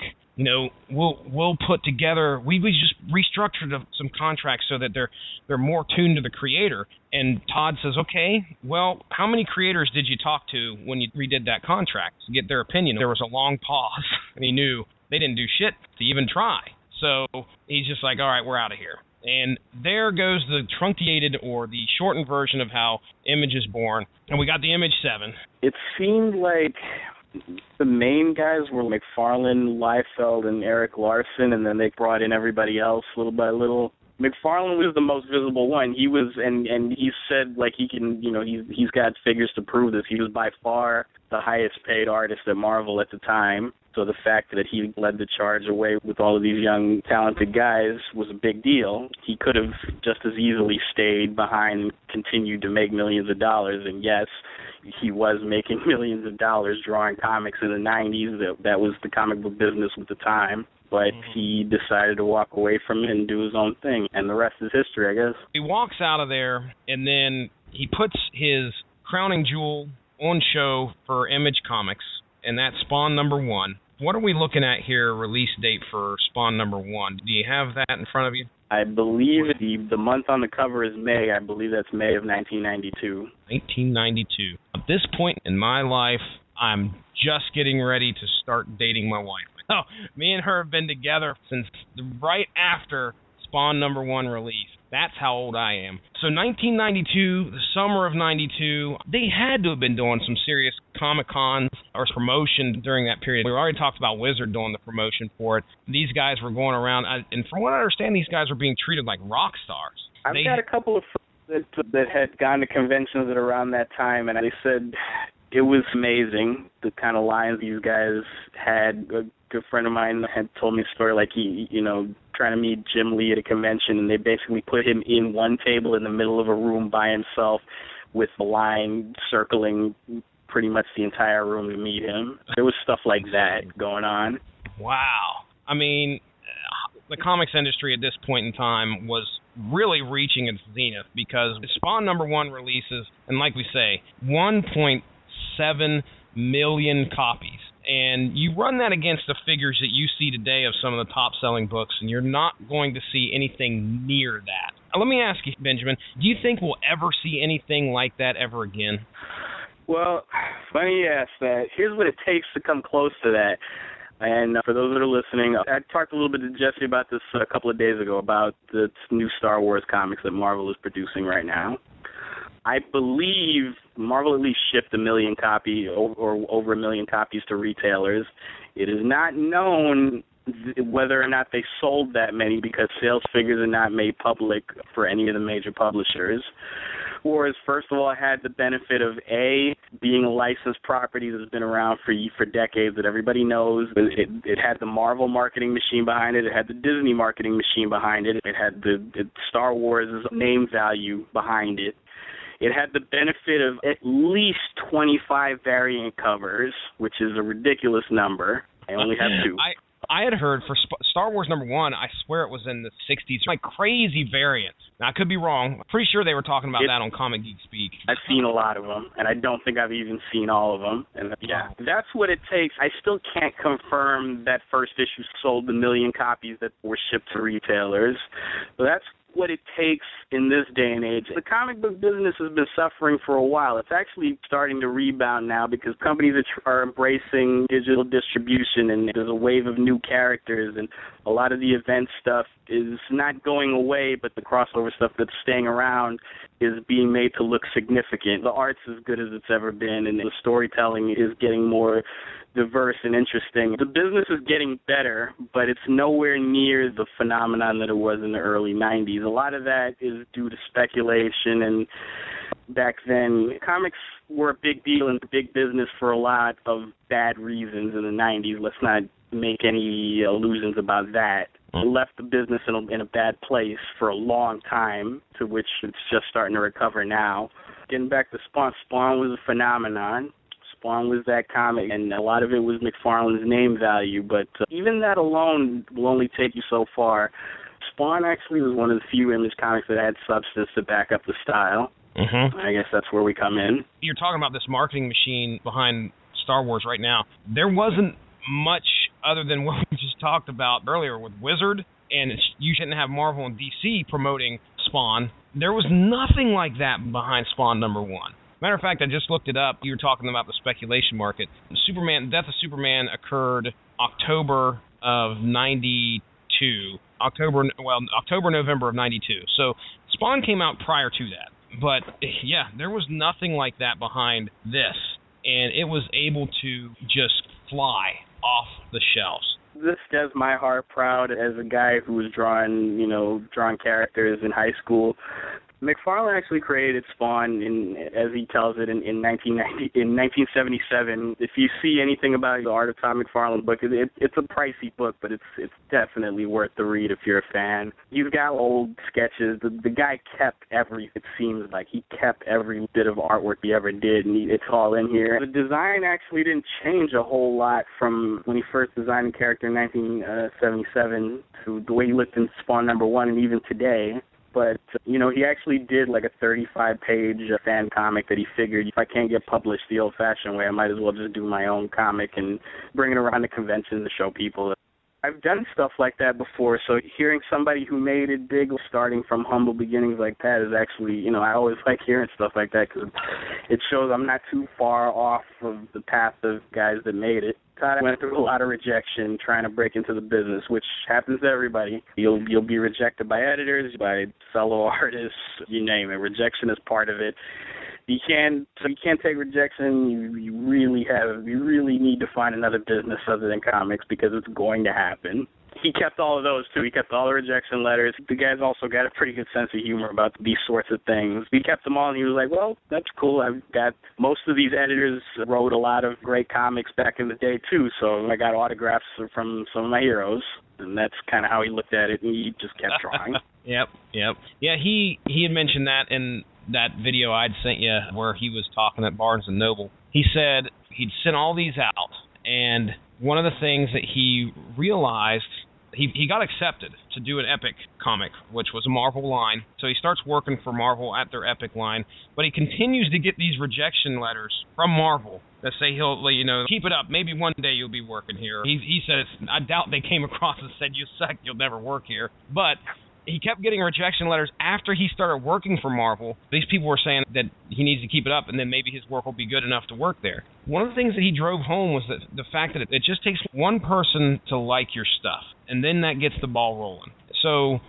we'll put together. We just restructured some contracts so that they're more tuned to the creator. And Todd says, okay, well, how many creators did you talk to when you redid that contract to get their opinion? There was a long pause, and he knew they didn't do shit to even try. So he's just like, all right, we're out of here. And there goes the truncated or the shortened version of how Image is born. And we got the Image 7. It seemed like the main guys were McFarlane, Liefeld, and Eric Larson, and then they brought in everybody else little by little. McFarlane was the most visible one. He was, and he said like he can, he's got figures to prove this. He was by far the highest paid artist at Marvel at the time. So the fact that he led the charge away with all of these young, talented guys was a big deal. He could have just as easily stayed behind and continued to make millions of dollars. And yes, he was making millions of dollars drawing comics in the 90s. That was the comic book business at the time. But he decided to walk away from it and do his own thing, and the rest is history, I guess. He walks out of there, and then he puts his crowning jewel on show for Image Comics, and that's Spawn #1. What are we looking at here, release date for Spawn #1? Do you have that in front of you? I believe the month on the cover is May. I believe that's May of 1992. 1992. At this point in my life, I'm just getting ready to start dating my wife. Oh, me and her have been together since right after Spawn #1 release. That's how old I am. So 1992, the summer of 92, they had to have been doing some serious Comic-Cons or promotion during that period. We already talked about Wizard doing the promotion for it. These guys were going around, and from what I understand, these guys were being treated like rock stars. I've got a couple of friends that had gone to conventions at around that time, and they said it was amazing, the kind of lines these guys had. A good friend of mine had told me a story like he, trying to meet Jim Lee at a convention, and they basically put him in one table in the middle of a room by himself with a line circling pretty much the entire room to meet him. There was stuff like that going on. Wow. I mean, the comics industry at this point in time was really reaching its zenith because Spawn #1 releases, and like we say, 1.7 million copies. And you run that against the figures that you see today of some of the top-selling books, and you're not going to see anything near that. Now, let me ask you, Benjamin, do you think we'll ever see anything like that ever again? Well, funny you ask that. Here's what it takes to come close to that. And for those that are listening, I talked a little bit to Jesse about this a couple of days ago, about the new Star Wars comics that Marvel is producing right now. I believe Marvel at least shipped 1 million copies or over 1 million copies to retailers. It is not known whether or not they sold that many because sales figures are not made public for any of the major publishers. Wars, first of all, had the benefit of being a licensed property that's been around for decades that everybody knows. It had the Marvel marketing machine behind it. It had the Disney marketing machine behind it. It had the Star Wars name value behind it. It had the benefit of at least 25 variant covers, which is a ridiculous number. I only have 2. I had heard for Star Wars #1, I swear it was in the 60s, like crazy variants. Now, I could be wrong. I'm pretty sure they were talking about that on Comic Geek Speak. I've seen a lot of them, and I don't think I've even seen all of them. And yeah, that's what it takes. I still can't confirm that first issue sold 1 million copies that were shipped to retailers. So that's what it takes in this day and age. The comic book business has been suffering for a while. It's actually starting to rebound now because companies are embracing digital distribution, and there's a wave of new characters, and a lot of the event stuff is not going away, but the crossover stuff that's staying around is being made to look significant. The art's as good as it's ever been, and the storytelling is getting more diverse and interesting. The business is getting better, but it's nowhere near the phenomenon that it was in the early 90s. A lot of that is due to speculation, and back then comics were a big deal and big business for a lot of bad reasons in the 90s. Let's not make any illusions about that. It left the business in a bad place for a long time, to which it's just starting to recover now. Getting back to Spawn, Spawn was a phenomenon. Spawn was that comic, and a lot of it was McFarlane's name value, but even that alone will only take you so far. Spawn actually was one of the few Image comics that had substance to back up the style. Mm-hmm. I guess that's where we come in. You're talking about this marketing machine behind Star Wars right now. There wasn't much other than what we just talked about earlier with Wizard, and you shouldn't have Marvel and DC promoting Spawn. There was nothing like that behind Spawn #1. Matter of fact, I just looked it up. You were talking about the speculation market. Death of Superman occurred October of 92. November of 92. So Spawn came out prior to that. But, yeah, there was nothing like that behind this. And it was able to just fly off the shelves. This does my heart proud as a guy who was drawing characters in high school. McFarlane actually created Spawn, as he tells it, in 1977. If you see anything about the Art of Todd McFarlane book, it's a pricey book, but it's definitely worth the read if you're a fan. He's got old sketches. The guy kept it seems like he kept every bit of artwork he ever did, and it's all in here. The design actually didn't change a whole lot from when he first designed the character in 1977 to the way he looked in Spawn #1 and even today. But, he actually did like a 35-page fan comic that he figured if I can't get published the old-fashioned way, I might as well just do my own comic and bring it around to conventions to show people. I've done stuff like that before, so hearing somebody who made it big, starting from humble beginnings like that is actually, I always like hearing stuff like that because it shows I'm not too far off of the path of guys that made it. Todd went through a lot of rejection trying to break into the business, which happens to everybody. You'll be rejected by editors, by fellow artists, you name it. Rejection is part of it. You can't take rejection. You really need to find another business other than comics because it's going to happen. He kept all of those, too. He kept all the rejection letters. The guy's also got a pretty good sense of humor about these sorts of things. He kept them all, and he was like, well, that's cool. I've got most of these editors wrote a lot of great comics back in the day, too, so I got autographs from some of my heroes. And that's kind of how he looked at it, and he just kept drawing. Yep. Yeah, he had mentioned that in that video I'd sent you where he was talking at Barnes & Noble. He said he'd sent all these out, and one of the things that he realized, he got accepted to do an Epic comic, which was a Marvel line. So he starts working for Marvel at their Epic line, but he continues to get these rejection letters from Marvel that say he'll, keep it up. Maybe one day you'll be working here. He said, I doubt they came across and said, you suck, you'll never work here. But he kept getting rejection letters after he started working for Marvel. These people were saying that he needs to keep it up and then maybe his work will be good enough to work there. One of the things that he drove home was that the fact that it just takes one person to like your stuff, and then that gets the ball rolling. So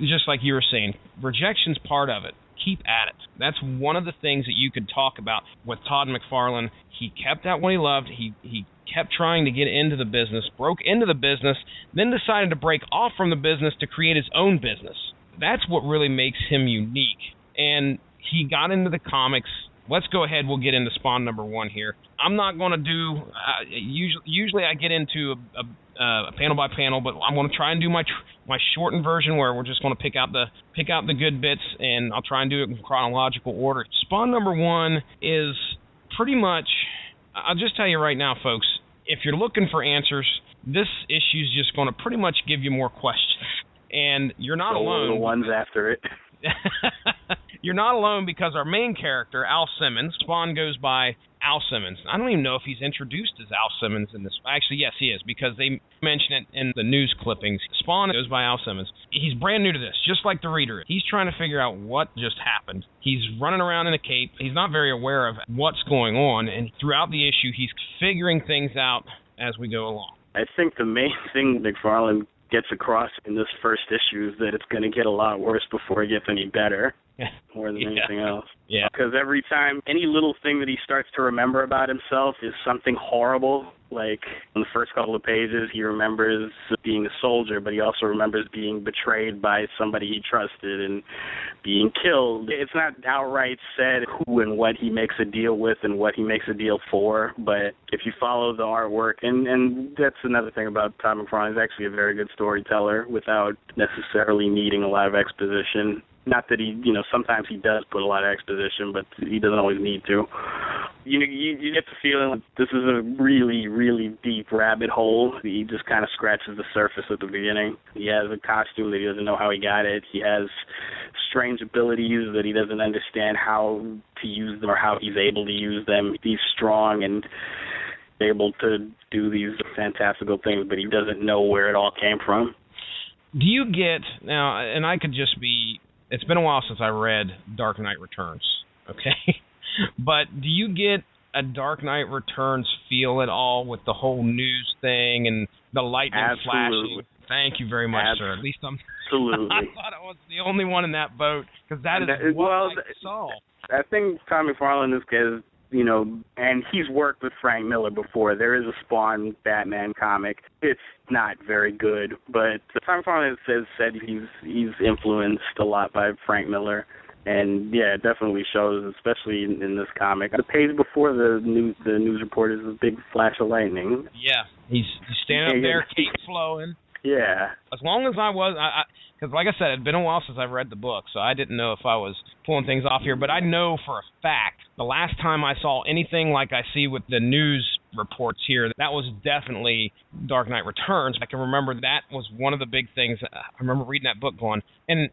just like you were saying, rejection's part of it. Keep at it. That's one of the things that you could talk about with Todd McFarlane. He kept at what he loved. He kept trying to get into the business, broke into the business, then decided to break off from the business to create his own business. That's what really makes him unique. And he got into the comics. Let's go ahead. We'll get into Spawn #1 here. I'm not going to do usually I get into a panel by panel, but I'm going to try and do my shortened version where we're just going to pick out the good bits, and I'll try and do it in chronological order. Spawn #1 is pretty much, I'll just tell you right now, folks, if you're looking for answers, this issue is just going to pretty much give you more questions. And you're not alone. The ones after it. You're not alone because our main character, Al Simmons, Spawn goes by Al Simmons. I don't even know if he's introduced as Al Simmons in this. Actually, yes, he is, because they mention it in the news clippings. Spawn goes by Al Simmons. He's brand new to this, just like the reader. He's trying to figure out what just happened. He's running around in a cape. He's not very aware of what's going on, and throughout the issue, he's figuring things out as we go along. I think the main thing McFarlane gets across in this first issue is that it's going to get a lot worse before it gets any better. More than anything else. Yeah. Because every time, any little thing that he starts to remember about himself is something horrible. Like, in the first couple of pages, he remembers being a soldier, but he also remembers being betrayed by somebody he trusted and being killed. It's not outright said who and what he makes a deal with and what he makes a deal for, but if you follow the artwork, and that's another thing about Todd McFarlane, he's actually a very good storyteller without necessarily needing a lot of exposition. Not that he, sometimes he does put a lot of exposition, but he doesn't always need to. You get the feeling like this is a really, really deep rabbit hole. He just kind of scratches the surface at the beginning. He has a costume that he doesn't know how he got it. He has strange abilities that he doesn't understand how to use them or how he's able to use them. He's strong and able to do these fantastical things, but he doesn't know where it all came from. Do you get, now, and I could just be, it's been a while since I read Dark Knight Returns, okay? But do you get a Dark Knight Returns feel at all with the whole news thing and the lightning flashing? Thank you very much, sir. At least Absolutely. I thought I was the only one in that boat, because that is what I saw. I think Todd McFarlane is because, and he's worked with Frank Miller before. There is a Spawn Batman comic. It's not very good, but Todd McFarlane said he's influenced a lot by Frank Miller. And yeah, it definitely shows, especially in this comic. The page before the news report is a big flash of lightning. Yeah, he's standing up there, cape flowing. Yeah. As long as I was, because like I said, it had been a while since I've read the book, so I didn't know if I was pulling things off here. But I know for a fact the last time I saw anything like I see with the news reports here, that was definitely Dark Knight Returns. I can remember that was one of the big things. I remember reading that book going, and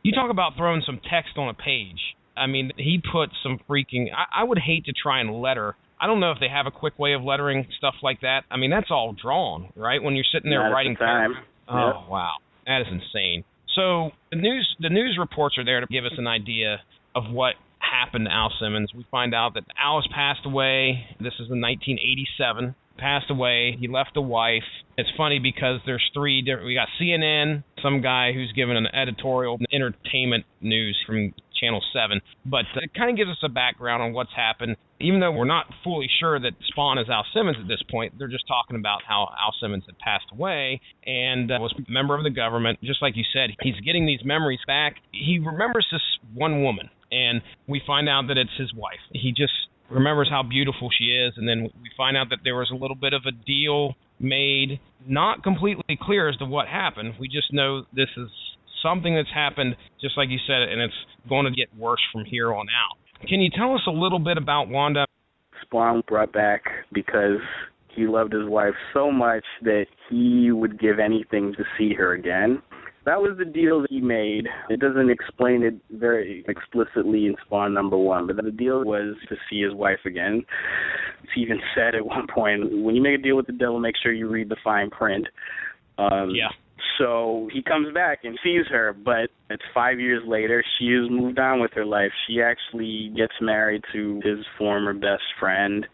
you talk about throwing some text on a page. I mean, he put some freaking, I would hate to try and letter. I don't know if they have a quick way of lettering stuff like that. I mean, that's all drawn, right? When you're sitting there writing time. Oh, Yep. wow. That is insane. So the news reports are there to give us an idea of what happened to Al Simmons. We find out that Al has passed away. This is in 1987. Passed away. He left a wife. It's funny because there's three different. We got CNN, some guy who's given an editorial entertainment news from Channel 7. But it kind of gives us a background on what's happened. Even though we're not fully sure that Spawn is Al Simmons at this point, they're just talking about how Al Simmons had passed away and was a member of the government. Just like you said, he's getting these memories back. He remembers this one woman, and we find out that it's his wife. He just remembers how beautiful she is, and then we find out that there was a little bit of a deal made, not completely clear as to what happened. We just know this is something that's happened, just like you said, and it's going to get worse from here on out. Can you tell us a little bit about Wanda? Spawn brought back because he loved his wife so much that he would give anything to see her again. That was the deal that he made. It doesn't explain it very explicitly in Spawn #1, but the deal was to see his wife again. He even said at one point, when you make a deal with the devil, make sure you read the fine print. Yeah. So he comes back and sees her, but it's 5 years later. She has moved on with her life. She actually gets married to his former best friend.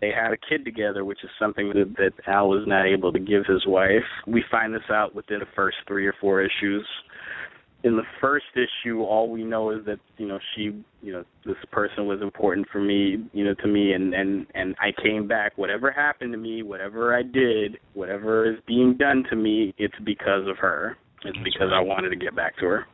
They had a kid together, which is something that Al was not able to give his wife. We find this out within the first 3 or 4 issues. In the first issue, all we know is that, this person was important for me, to me, and I came back. Whatever happened to me, whatever I did, whatever is being done to me, it's because of her. It's because I wanted to get back to her.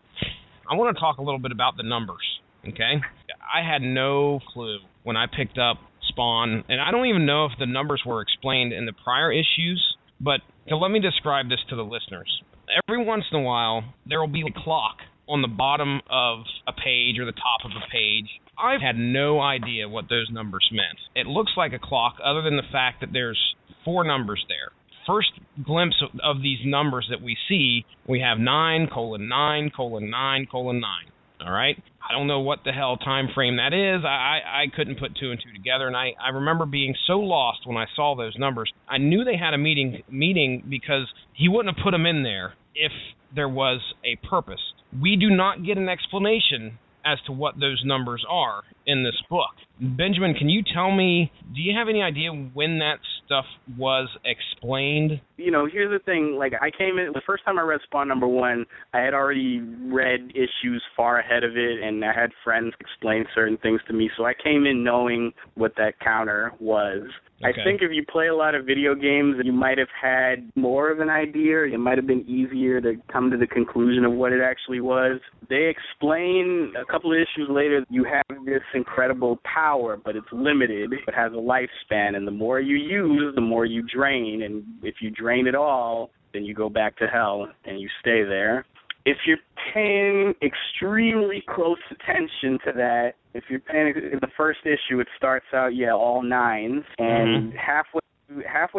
I want to talk a little bit about the numbers, okay? I had no clue when I picked up Spawn, and I don't even know if the numbers were explained in the prior issues, but let me describe this to the listeners. Every once in a while, there will be a clock on the bottom of a page or the top of a page. I had no idea what those numbers meant. It looks like a clock other than the fact that there's 4 numbers there. First glimpse of these numbers that we see, we have 9:9:9:9:9. All right? I don't know what the hell time frame that is. I couldn't put 2 and 2 together, and I remember being so lost when I saw those numbers. I knew they had a meeting because he wouldn't have put them in there if there was a purpose. We do not get an explanation as to what those numbers are in this book. Benjamin, can you tell me, do you have any idea when that stuff was explained? Here's the thing. I came in, the first time I read Spawn #1, I had already read issues far ahead of it, and I had friends explain certain things to me, so I came in knowing what that counter was. Okay. I think if you play a lot of video games, you might have had more of an idea. It might have been easier to come to the conclusion of what it actually was. They explain a couple of issues later, you have this incredible power, but it's limited. It has a lifespan, and the more you use, the more you drain. And if you drain it all, then you go back to hell and you stay there. If you're paying extremely close attention to that, if you're paying in the first issue, it starts out, all 9s, and halfway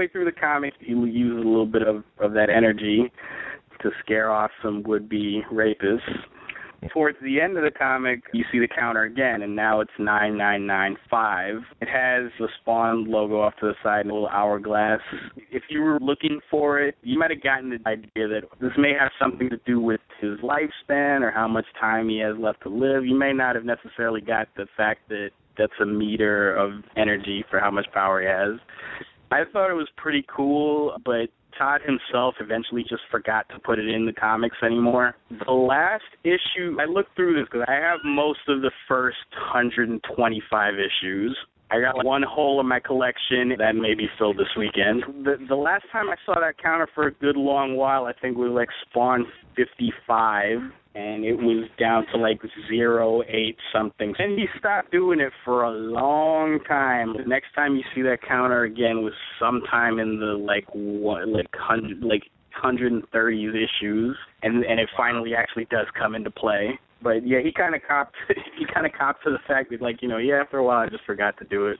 through the comic, you use a little bit of that energy to scare off some would-be rapists. Towards the end of the comic, you see the counter again, and now it's 9995. It has the Spawn logo off to the side and a little hourglass. If you were looking for it, you might have gotten the idea that this may have something to do with his lifespan or how much time he has left to live. You may not have necessarily got the fact that that's a meter of energy for how much power he has. I thought it was pretty cool, but Todd himself eventually just forgot to put it in the comics anymore. The last issue, I looked through this because I have most of the first 125 issues. I got one hole in my collection that may be filled this weekend. The last time I saw that counter for a good long while, I think was Spawn 55. and it was down to like 0.8 something. And he stopped doing it for a long time. The next time you see that counter again was sometime in the 130s issues, and it finally actually does come into play. But yeah, he kind of copped to the fact that, like, after a while I just forgot to do it.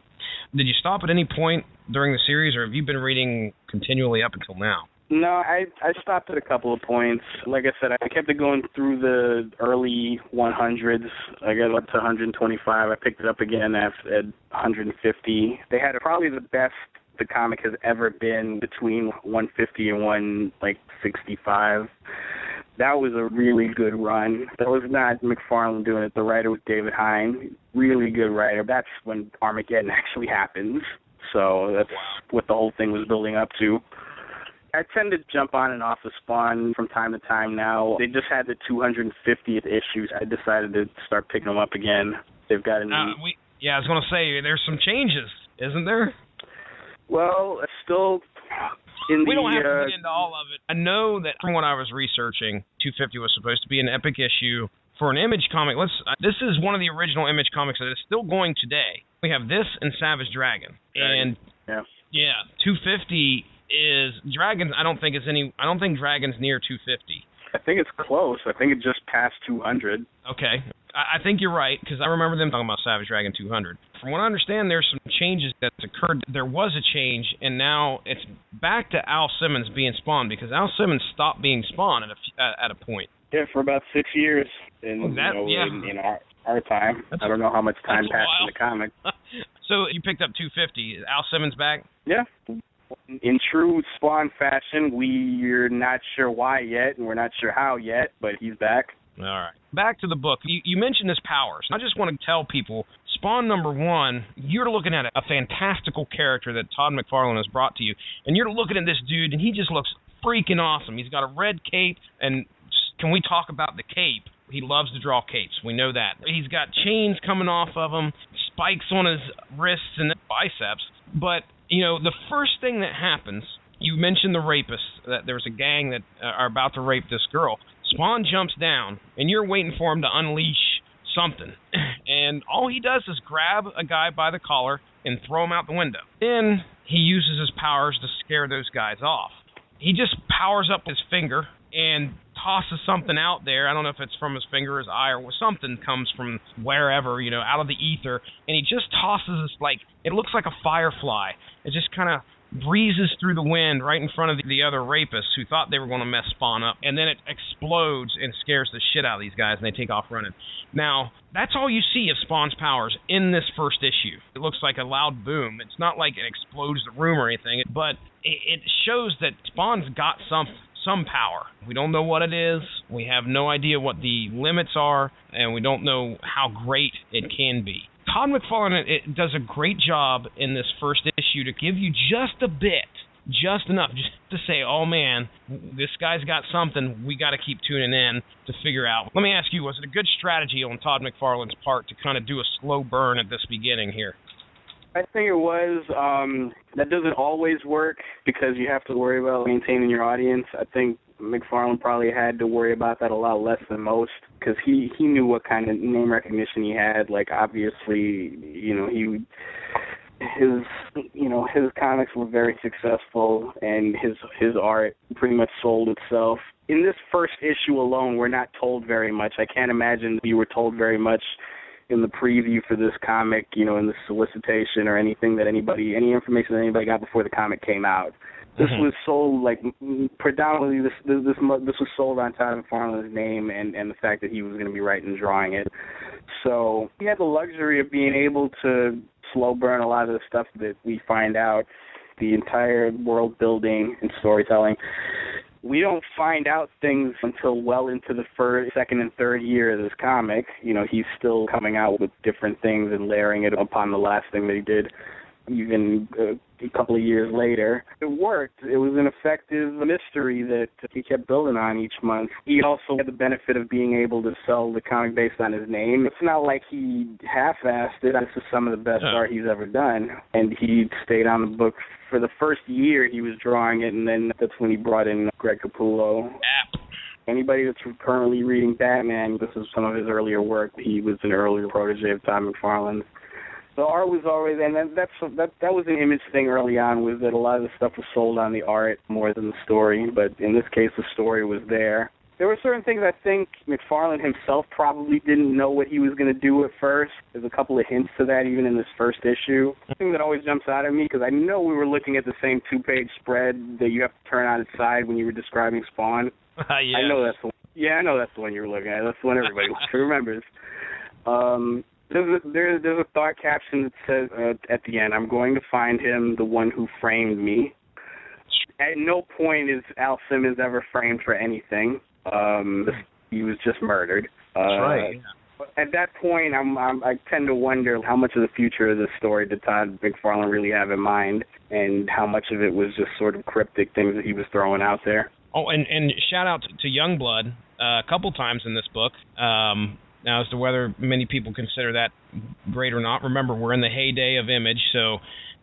Did you stop at any point during the series, or have you been reading continually up until now? No, I stopped at a couple of points. Like I said, I kept it going through the early 100s. I got up to 125. I picked it up again at 150. They had probably the best the comic has ever been between 150 and 165. That was a really good run. That was not McFarlane doing it. The writer was David Hine. Really good writer. That's when Armageddon actually happens. So that's what the whole thing was building up to. I tend to jump on and off of Spawn from time to time now. They just had the 250th issues. I decided to start picking them up again. They've got a new... I was going to say, there's some changes, isn't there? Well, it's still... We don't have to get into all of it. I know that from when I was researching, 250 was supposed to be an epic issue for an Image comic. This is one of the original Image comics that is still going today. We have this and Savage Dragon. And 250 is Dragons. I don't think Dragon's near 250. I think it's close. I think it just passed 200. Okay. I think you're right, because I remember them talking about Savage Dragon 200. From what I understand, there's some changes that's occurred. There was a change, and now it's back to Al Simmons being Spawn, because Al Simmons stopped being Spawn at a point. Yeah, for about 6 years in our time. I don't know how much time passed in the comic. So you picked up 250. Is Al Simmons back? Yeah. In true Spawn fashion, we're not sure why yet, and we're not sure how yet, but he's back. All right. Back to the book. You mentioned his powers. I just want to tell people, Spawn #1, you're looking at a fantastical character that Todd McFarlane has brought to you, and you're looking at this dude, and he just looks freaking awesome. He's got a red cape, and can we talk about the cape? He loves to draw capes. We know that. He's got chains coming off of him, spikes on his wrists and biceps, but, the first thing that happens, you mentioned the rapists, that there's a gang that are about to rape this girl. Spawn jumps down, and you're waiting for him to unleash something. And all he does is grab a guy by the collar and throw him out the window. Then he uses his powers to scare those guys off. He just powers up his finger and tosses something out there. I don't know if it's from his finger or his eye or something comes from wherever, out of the ether. And he just tosses this, it looks like a firefly. It just kind of breezes through the wind right in front of the other rapists who thought they were going to mess Spawn up. And then it explodes and scares the shit out of these guys, and they take off running. Now, that's all you see of Spawn's powers in this first issue. It looks like a loud boom. It's not like it explodes the room or anything, but it shows that Spawn's got some power. We don't know what it is. We have no idea what the limits are, and we don't know how great it can be. Todd McFarlane does a great job in this first issue to give you just a bit, just enough, just to say, oh man, this guy's got something, we got to keep tuning in to figure out. Let me ask you, was it a good strategy on Todd McFarlane's part to kind of do a slow burn at this beginning here? I think it was. That doesn't always work because you have to worry about maintaining your audience. I think McFarlane probably had to worry about that a lot less than most because he knew what kind of name recognition he had. Like, obviously, his comics were very successful and his art pretty much sold itself. In this first issue alone, we're not told very much. I can't imagine we were told very much in the preview for this comic, in the solicitation or anything that any information that anybody got before the comic came out. This was sold, predominantly this was sold on Todd McFarlane's name and the fact that he was going to be writing and drawing it. So he had the luxury of being able to slow burn a lot of the stuff that we find out, the entire world building and storytelling. We don't find out things until well into the first, second, and third year of this comic. He's still coming out with different things and layering it upon the last thing that he did, even a couple of years later. It worked. It was an effective mystery that he kept building on each month. He also had the benefit of being able to sell the comic based on his name. It's not like he half-assed it. This is some of the best art he's ever done. And he stayed on the book for the first year he was drawing it, and then that's when he brought in Greg Capullo. Anybody that's currently reading Batman, this is some of his earlier work. He was an earlier protege of Todd McFarlane. The art was always, and that was an Image thing early on, was that a lot of the stuff was sold on the art more than the story. But in this case, the story was there. There were certain things I think McFarlane himself probably didn't know what he was going to do at first. There's a couple of hints to that even in this first issue. The thing that always jumps out at me, because I know we were looking at the same two-page spread that you have to turn on its side when you were describing Spawn. Yeah. I know that's the one. Yeah, I know that's the one you were looking at. That's the one everybody remembers. There's a thought caption that says at the end, "I'm going to find him, the one who framed me." At no point is Al Simmons ever framed for anything. He was just murdered. That's right. At that point, I tend to wonder how much of the future of this story did Todd McFarlane really have in mind, and how much of it was just sort of cryptic things that he was throwing out there. Oh, and shout out to Youngblood a couple times in this book. Now, as to whether many people consider that great or not, remember, we're in the heyday of Image, so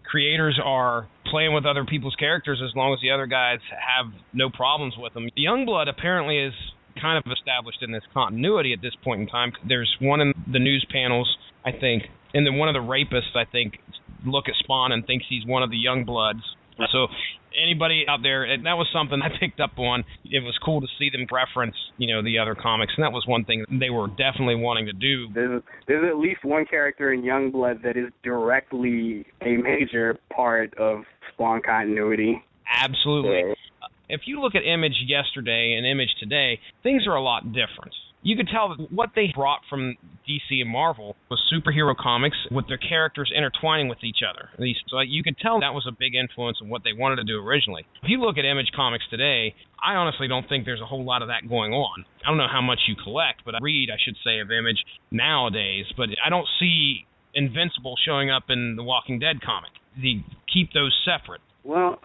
creators are playing with other people's characters as long as the other guys have no problems with them. Youngblood apparently is kind of established in this continuity at this point in time. There's one in the news panels, I think, and then one of the rapists, I think, look at Spawn and thinks he's one of the Youngbloods. So anybody out there, that was something I picked up on. It was cool to see them reference, the other comics, and that was one thing they were definitely wanting to do. There's at least one character in Youngblood that is directly a major part of Spawn continuity. Absolutely. If you look at Image yesterday and Image today, things are a lot different. You could tell that what they brought from DC and Marvel was superhero comics with their characters intertwining with each other. So you could tell that was a big influence in what they wanted to do originally. If you look at Image comics today, I honestly don't think there's a whole lot of that going on. I don't know how much you collect, but I read, I should say, of Image nowadays, but I don't see Invincible showing up in the Walking Dead comic. They keep those separate. Well,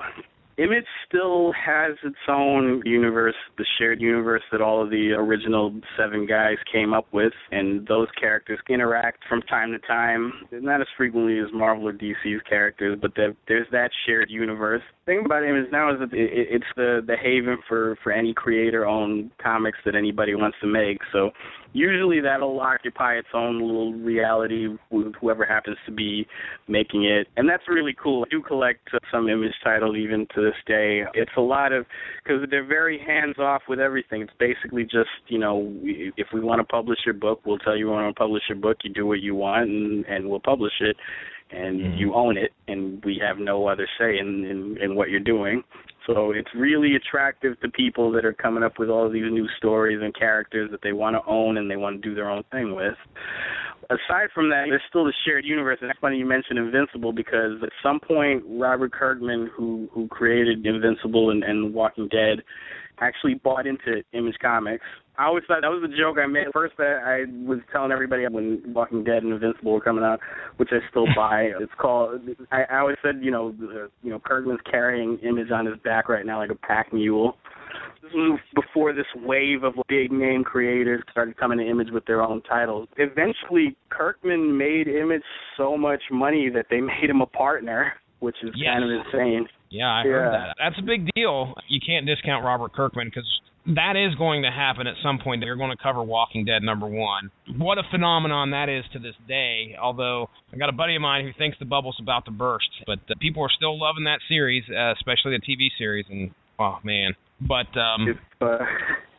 Image still has its own universe, the shared universe that all of the original 7 guys came up with, and those characters interact from time to time, not as frequently as Marvel or DC's characters, but there's that shared universe. The thing about Image now is that it's the haven for any creator-owned comics that anybody wants to make, so usually that'll occupy its own little reality with whoever happens to be making it, and that's really cool. I do collect some Image titles even to this day. It's a lot of, because they're very hands-off with everything. It's basically just, if we want to publish your book, we'll tell you we want to publish your book, you do what you want, and we'll publish it, and you own it, and we have no other say in what you're doing. So it's really attractive to people that are coming up with all of these new stories and characters that they want to own and they want to do their own thing with. Aside from that, there's still the shared universe. And it's funny you mentioned Invincible, because at some point, Robert Kirkman, who created Invincible and Walking Dead, actually bought into Image Comics. I always thought that was a joke I made. First, I was telling everybody when Walking Dead and Invincible were coming out, which I still buy. It's called, I always said, Kirkman's carrying Image on his back right now like a pack mule. This was before this wave of big-name creators started coming to Image with their own titles. Eventually, Kirkman made Image so much money that they made him a partner, which is kind of insane. Yeah, I heard that. That's a big deal. You can't discount Robert Kirkman, because that is going to happen at some point. They're going to cover Walking Dead #1. What a phenomenon that is to this day, although I got a buddy of mine who thinks the bubble's about to burst. But people are still loving that series, especially the TV series, and, oh, man. But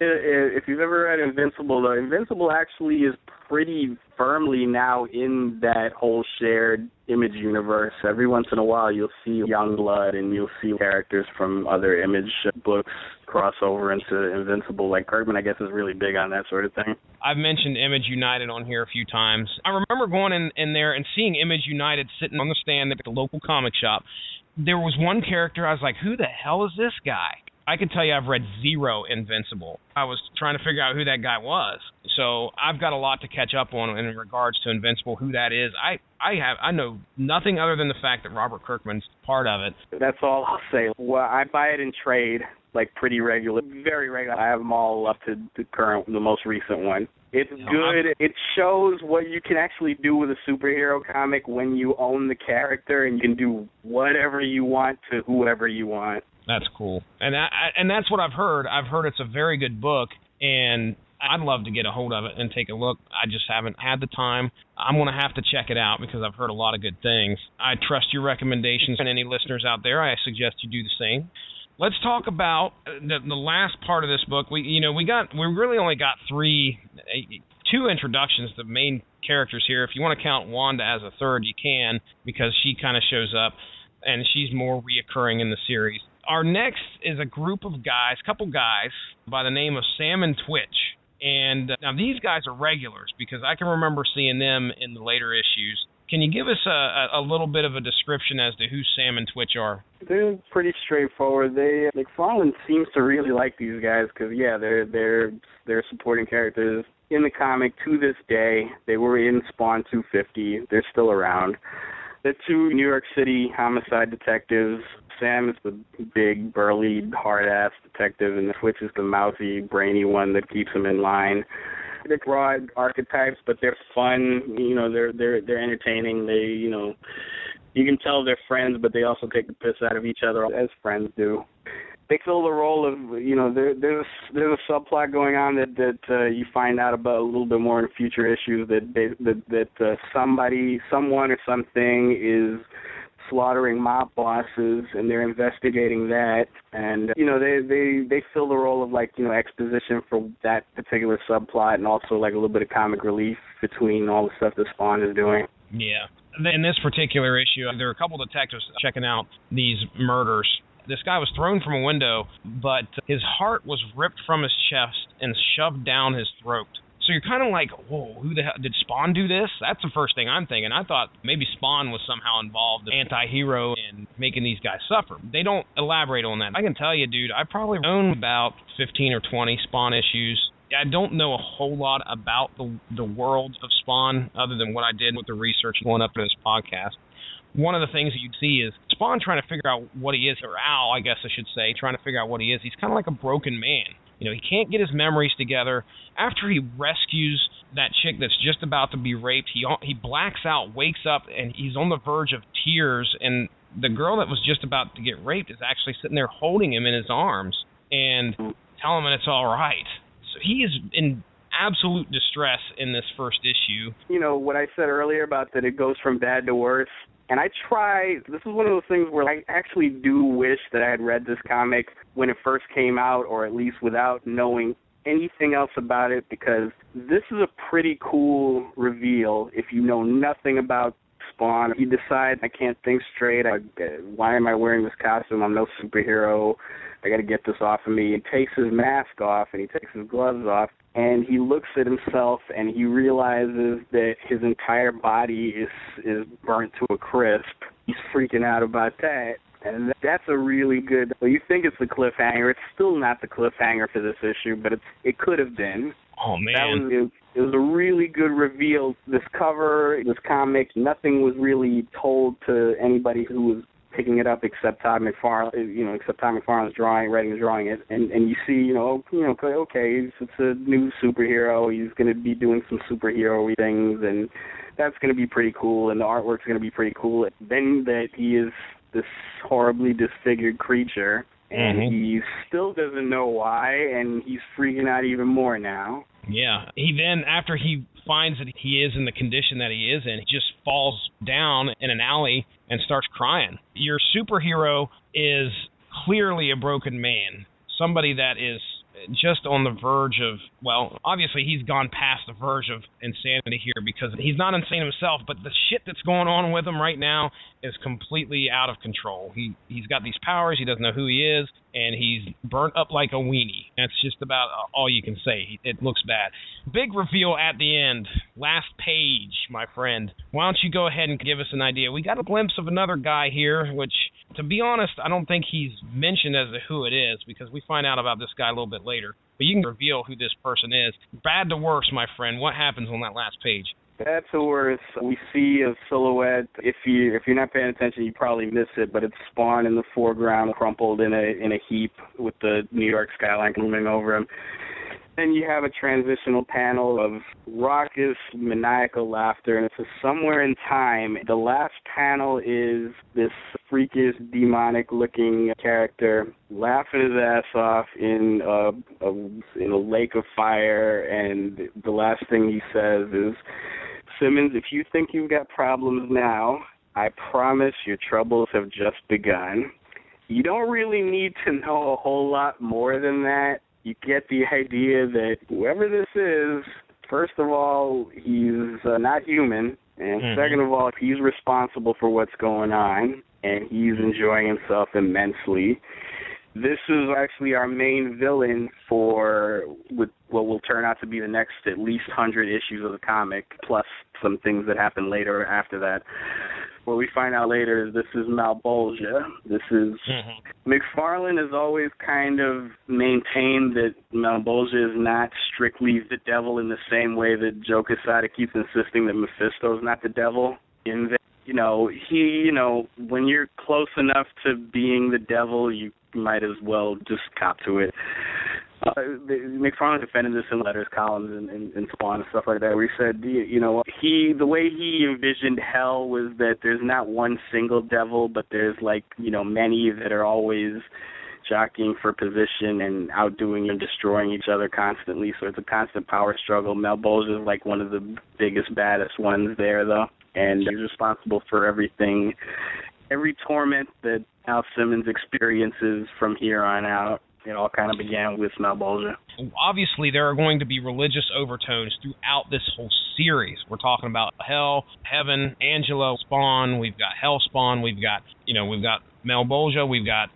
if you've ever read Invincible, though, Invincible actually is pretty firmly now in that whole shared Image universe. Every once in a while, you'll see Youngblood and you'll see characters from other Image books cross over into Invincible. Like Kirkman, I guess, is really big on that sort of thing. I've mentioned Image United on here a few times. I remember going in there and seeing Image United sitting on the stand at the local comic shop. There was one character, I was like, who the hell is this guy? I can tell you I've read 0 Invincible. I was trying to figure out who that guy was. So I've got a lot to catch up on in regards to Invincible, who that is. I know nothing other than the fact that Robert Kirkman's part of it. That's all I'll say. Well, I buy it in trade, like pretty regular, very regular. I have them all up to the most recent one. It's good. It shows what you can actually do with a superhero comic when you own the character and you can do whatever you want to whoever you want. That's cool. And that's what I've heard. I've heard it's a very good book, and I'd love to get a hold of it and take a look. I just haven't had the time. I'm going to have to check it out because I've heard a lot of good things. I trust your recommendations, and any listeners out there, I suggest you do the same. Let's talk about the last part of this book. We really only got two introductions, the main characters here. If you want to count Wanda as a third, you can, because she kind of shows up, and she's more reoccurring in the series. Our next is a couple guys by the name of Sam and Twitch. And now these guys are regulars because I can remember seeing them in the later issues. Can you give us a little bit of a description as to who Sam and Twitch are? They're pretty straightforward. McFarlane seems to really like these guys because, they're supporting characters in the comic to this day. They were in Spawn 250. They're still around. They're two New York City homicide detectives. Sam is the big, burly, hard-ass detective, and Twitch is the mouthy, brainy one that keeps him in line. They're broad archetypes, but they're fun. They're entertaining. You can tell they're friends, but they also take the piss out of each other, as friends do. They fill the role of, there's a subplot going on that you find out about a little bit more in future issues that someone or something is slaughtering mob bosses, and they're investigating that, and they fill the role of exposition for that particular subplot, and also a little bit of comic relief between all the stuff that Spawn is doing. Yeah. In this particular issue, there are a couple detectives checking out these murders. This guy was thrown from a window, but his heart was ripped from his chest and shoved down his throat. So you're kind of like, whoa, who the hell, did Spawn do this? That's the first thing I'm thinking. I thought maybe Spawn was somehow involved, the anti-hero, in making these guys suffer. They don't elaborate on that. I can tell you, dude, I probably own about 15 or 20 Spawn issues. I don't know a whole lot about the world of Spawn other than what I did with the research going up to this podcast. One of the things that you'd see is Spawn trying to figure out what he is, or Al, I guess I should say, trying to figure out what he is. He's kind of like a broken man. He can't get his memories together. After he rescues that chick that's just about to be raped, he blacks out, wakes up, and he's on the verge of tears. And the girl that was just about to get raped is actually sitting there holding him in his arms and telling him it's all right. So he is in absolute distress in this first issue. What I said earlier about that it goes from bad to worse. And this is one of those things where I actually do wish that I had read this comic when it first came out, or at least without knowing anything else about it, because this is a pretty cool reveal if you know nothing about Spawn. He decides, I can't think straight. Why am I wearing this costume? I'm no superhero. I got to get this off of me. He takes his mask off and he takes his gloves off, and he looks at himself and he realizes that his entire body is burnt to a crisp. He's freaking out about that. And that's a really good, well, you think it's the cliffhanger. It's still not the cliffhanger for this issue, but it could have been. Oh, man. It was a really good reveal. This cover, this comic, nothing was really told to anybody who was picking it up except Todd McFarlane, except Todd McFarlane's writing and drawing it. And you see, okay, it's a new superhero. He's going to be doing some superhero things, and that's going to be pretty cool, and the artwork's going to be pretty cool. Then that he is this horribly disfigured creature, and he still doesn't know why, and he's freaking out even more now. Yeah. He then, after he finds that he is in the condition that he is in, he just falls down in an alley and starts crying. Your superhero is clearly a broken man, somebody that is just on the verge of, well, obviously he's gone past the verge of insanity here because he's not insane himself, but the shit that's going on with him right now is completely out of control. He's got these powers, he doesn't know who he is, and he's burnt up like a weenie. That's just about all you can say. It looks bad. Big reveal at the end. Last page, my friend. Why don't you go ahead and give us an idea? We got a glimpse of another guy here, which, to be honest, I don't think he's mentioned as to who it is because we find out about this guy a little bit later. But you can reveal who this person is. Bad to worse, my friend. What happens on that last page? That's the worst. We see a silhouette. If you're not paying attention, you probably miss it, but it's Spawn in the foreground, crumpled in a heap with the New York skyline looming over him. Then you have a transitional panel of raucous, maniacal laughter, and it says somewhere in time. The last panel is this freakish, demonic-looking character laughing his ass off in a lake of fire, and the last thing he says is, Simmons, if you think you've got problems now, I promise your troubles have just begun. You don't really need to know a whole lot more than that. You get the idea that whoever this is, first of all, he's not human, and second of all, he's responsible for what's going on, and he's enjoying himself immensely. This is actually our main villain for what will turn out to be the next at least 100 issues of the comic, plus some things that happen later after that. What we find out later is this is Malbolgia. This is McFarlane has always kind of maintained that Malbolgia is not strictly the devil in the same way that Joe Quesada keeps insisting that Mephisto's not the devil. In that, when you're close enough to being the devil, you might as well just cop to it. McFarlane defended this in letters, columns, and Spawn and stuff like that, where he said, the way he envisioned hell was that there's not one single devil, but there's many that are always jockeying for position and outdoing and destroying each other constantly. So it's a constant power struggle. Malbolgia is like one of the biggest, baddest ones there, though, and he's responsible for everything, every torment that Al Simmons experiences from here on out. It all kind of began with Malbolgia. Obviously, there are going to be religious overtones throughout this whole series. We're talking about hell, heaven, Angelo, Spawn. We've got Hell Spawn. We've got Malbolgia. We've got,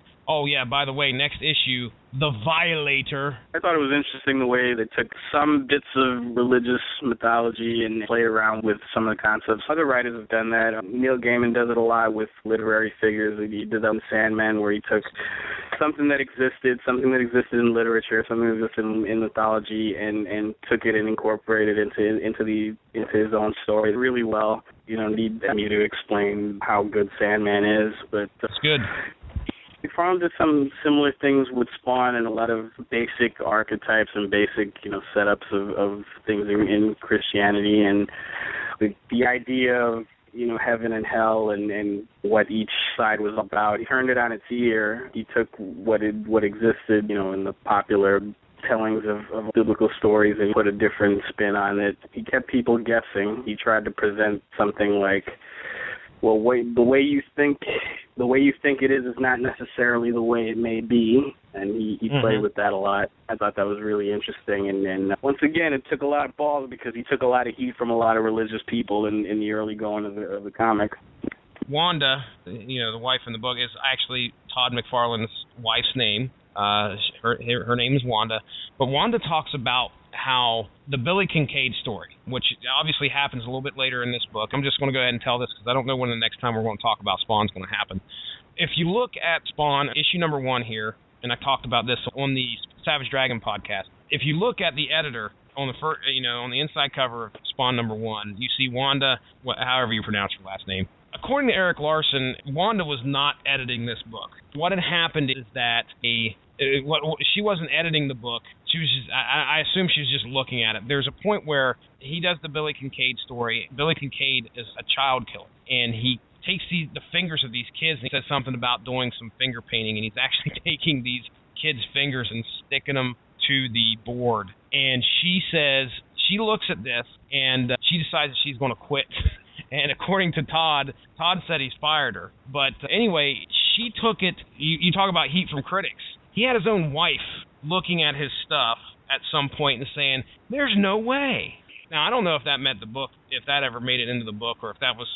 by the way, next issue, The Violator. I thought it was interesting the way they took some bits of religious mythology and played around with some of the concepts. Other writers have done that. Neil Gaiman does it a lot with literary figures. He did that in Sandman, where he took something that existed in literature, something that existed in mythology, and took it and incorporated it into his own story really well. You don't need me to explain how good Sandman is, but it's good. McFarlane did some similar things with Spawn and a lot of basic archetypes and basic, setups of things in Christianity, and the idea of heaven and hell and what each side was about. He turned it on its ear. He took what existed, in the popular tellings of biblical stories and put a different spin on it. He kept people guessing. He tried to present something like, well, the way you think it is not necessarily the way it may be, and he played with that a lot. I thought that was really interesting, and once again, it took a lot of balls because he took a lot of heat from a lot of religious people in the early going of the comic. Wanda, the wife in the book, is actually Todd McFarlane's wife's name. Her name is Wanda, but Wanda talks about how the Billy Kincaid story, which obviously happens a little bit later in this book. I'm just going to go ahead and tell this because I don't know when the next time we're going to talk about Spawn is going to happen. If you look at Spawn, issue number 1 here, and I talked about this on the Savage Dragon podcast. If you look at the editor on the first, on the inside cover of Spawn number 1, you see Wanda, however you pronounce her last name. According to Eric Larson, Wanda was not editing this book. What had happened is that she wasn't editing the book. She was just, I assume she was just looking at it. There's a point where he does the Billy Kincaid story. Billy Kincaid is a child killer, and he takes the fingers of these kids and he says something about doing some finger painting, and he's actually taking these kids' fingers and sticking them to the board. And she says, she looks at this, and she decides that she's going to quit. And according to Todd said he's fired her. But anyway, she took it. You talk about heat from critics. He had his own wife looking at his stuff at some point and saying, there's no way. Now, I don't know if that meant the book, if that ever made it into the book, or if that was,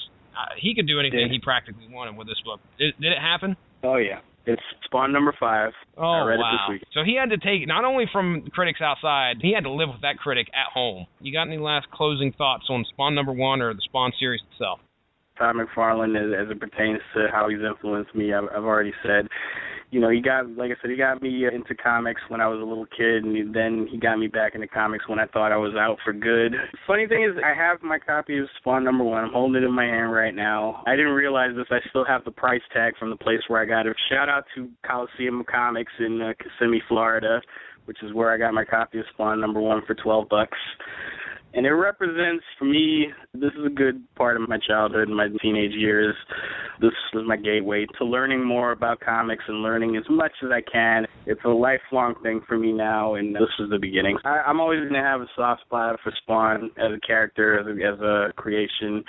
he could do anything he practically wanted with this book. Did it happen? Oh, yeah. It's Spawn number 5. I read it this week. So he had to take, not only from critics outside, he had to live with that critic at home. You got any last closing thoughts on Spawn number 1 or the Spawn series itself? Todd McFarlane, as it pertains to how he's influenced me, I've already said, he got me into comics when I was a little kid, and then he got me back into comics when I thought I was out for good. Funny thing is, I have my copy of Spawn number 1. I'm holding it in my hand right now. I didn't realize this. I still have the price tag from the place where I got it. Shout out to Coliseum Comics in Kissimmee, Florida. which is where I got my copy of Spawn #1 for $12. And it represents, for me, this is a good part of my childhood and my teenage years. This was my gateway to learning more about comics and learning as much as I can. It's a lifelong thing for me now, and this was the beginning. I'm always going to have a soft spot for Spawn as a character, as a creation,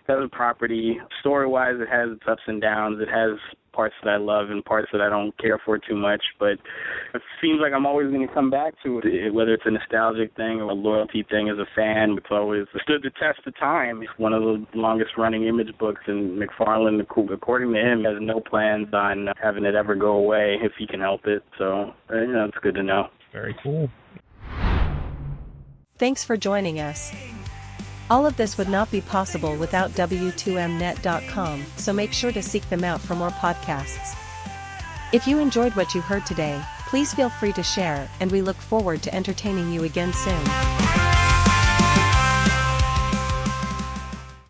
as a property. Story-wise, it has its ups and downs. It has parts that I love and parts that I don't care for too much, but it seems like I'm always going to come back to it, whether it's a nostalgic thing or a loyalty thing as a fan. It's always stood the test of time. It's one of the longest-running Image books, and McFarlane, according to him, has no plans on having it ever go away if he can help it, so it's good to know. Very cool. Thanks for joining us. All of this would not be possible without W2Mnet.com, so make sure to seek them out for more podcasts. If you enjoyed what you heard today, please feel free to share, and we look forward to entertaining you again soon.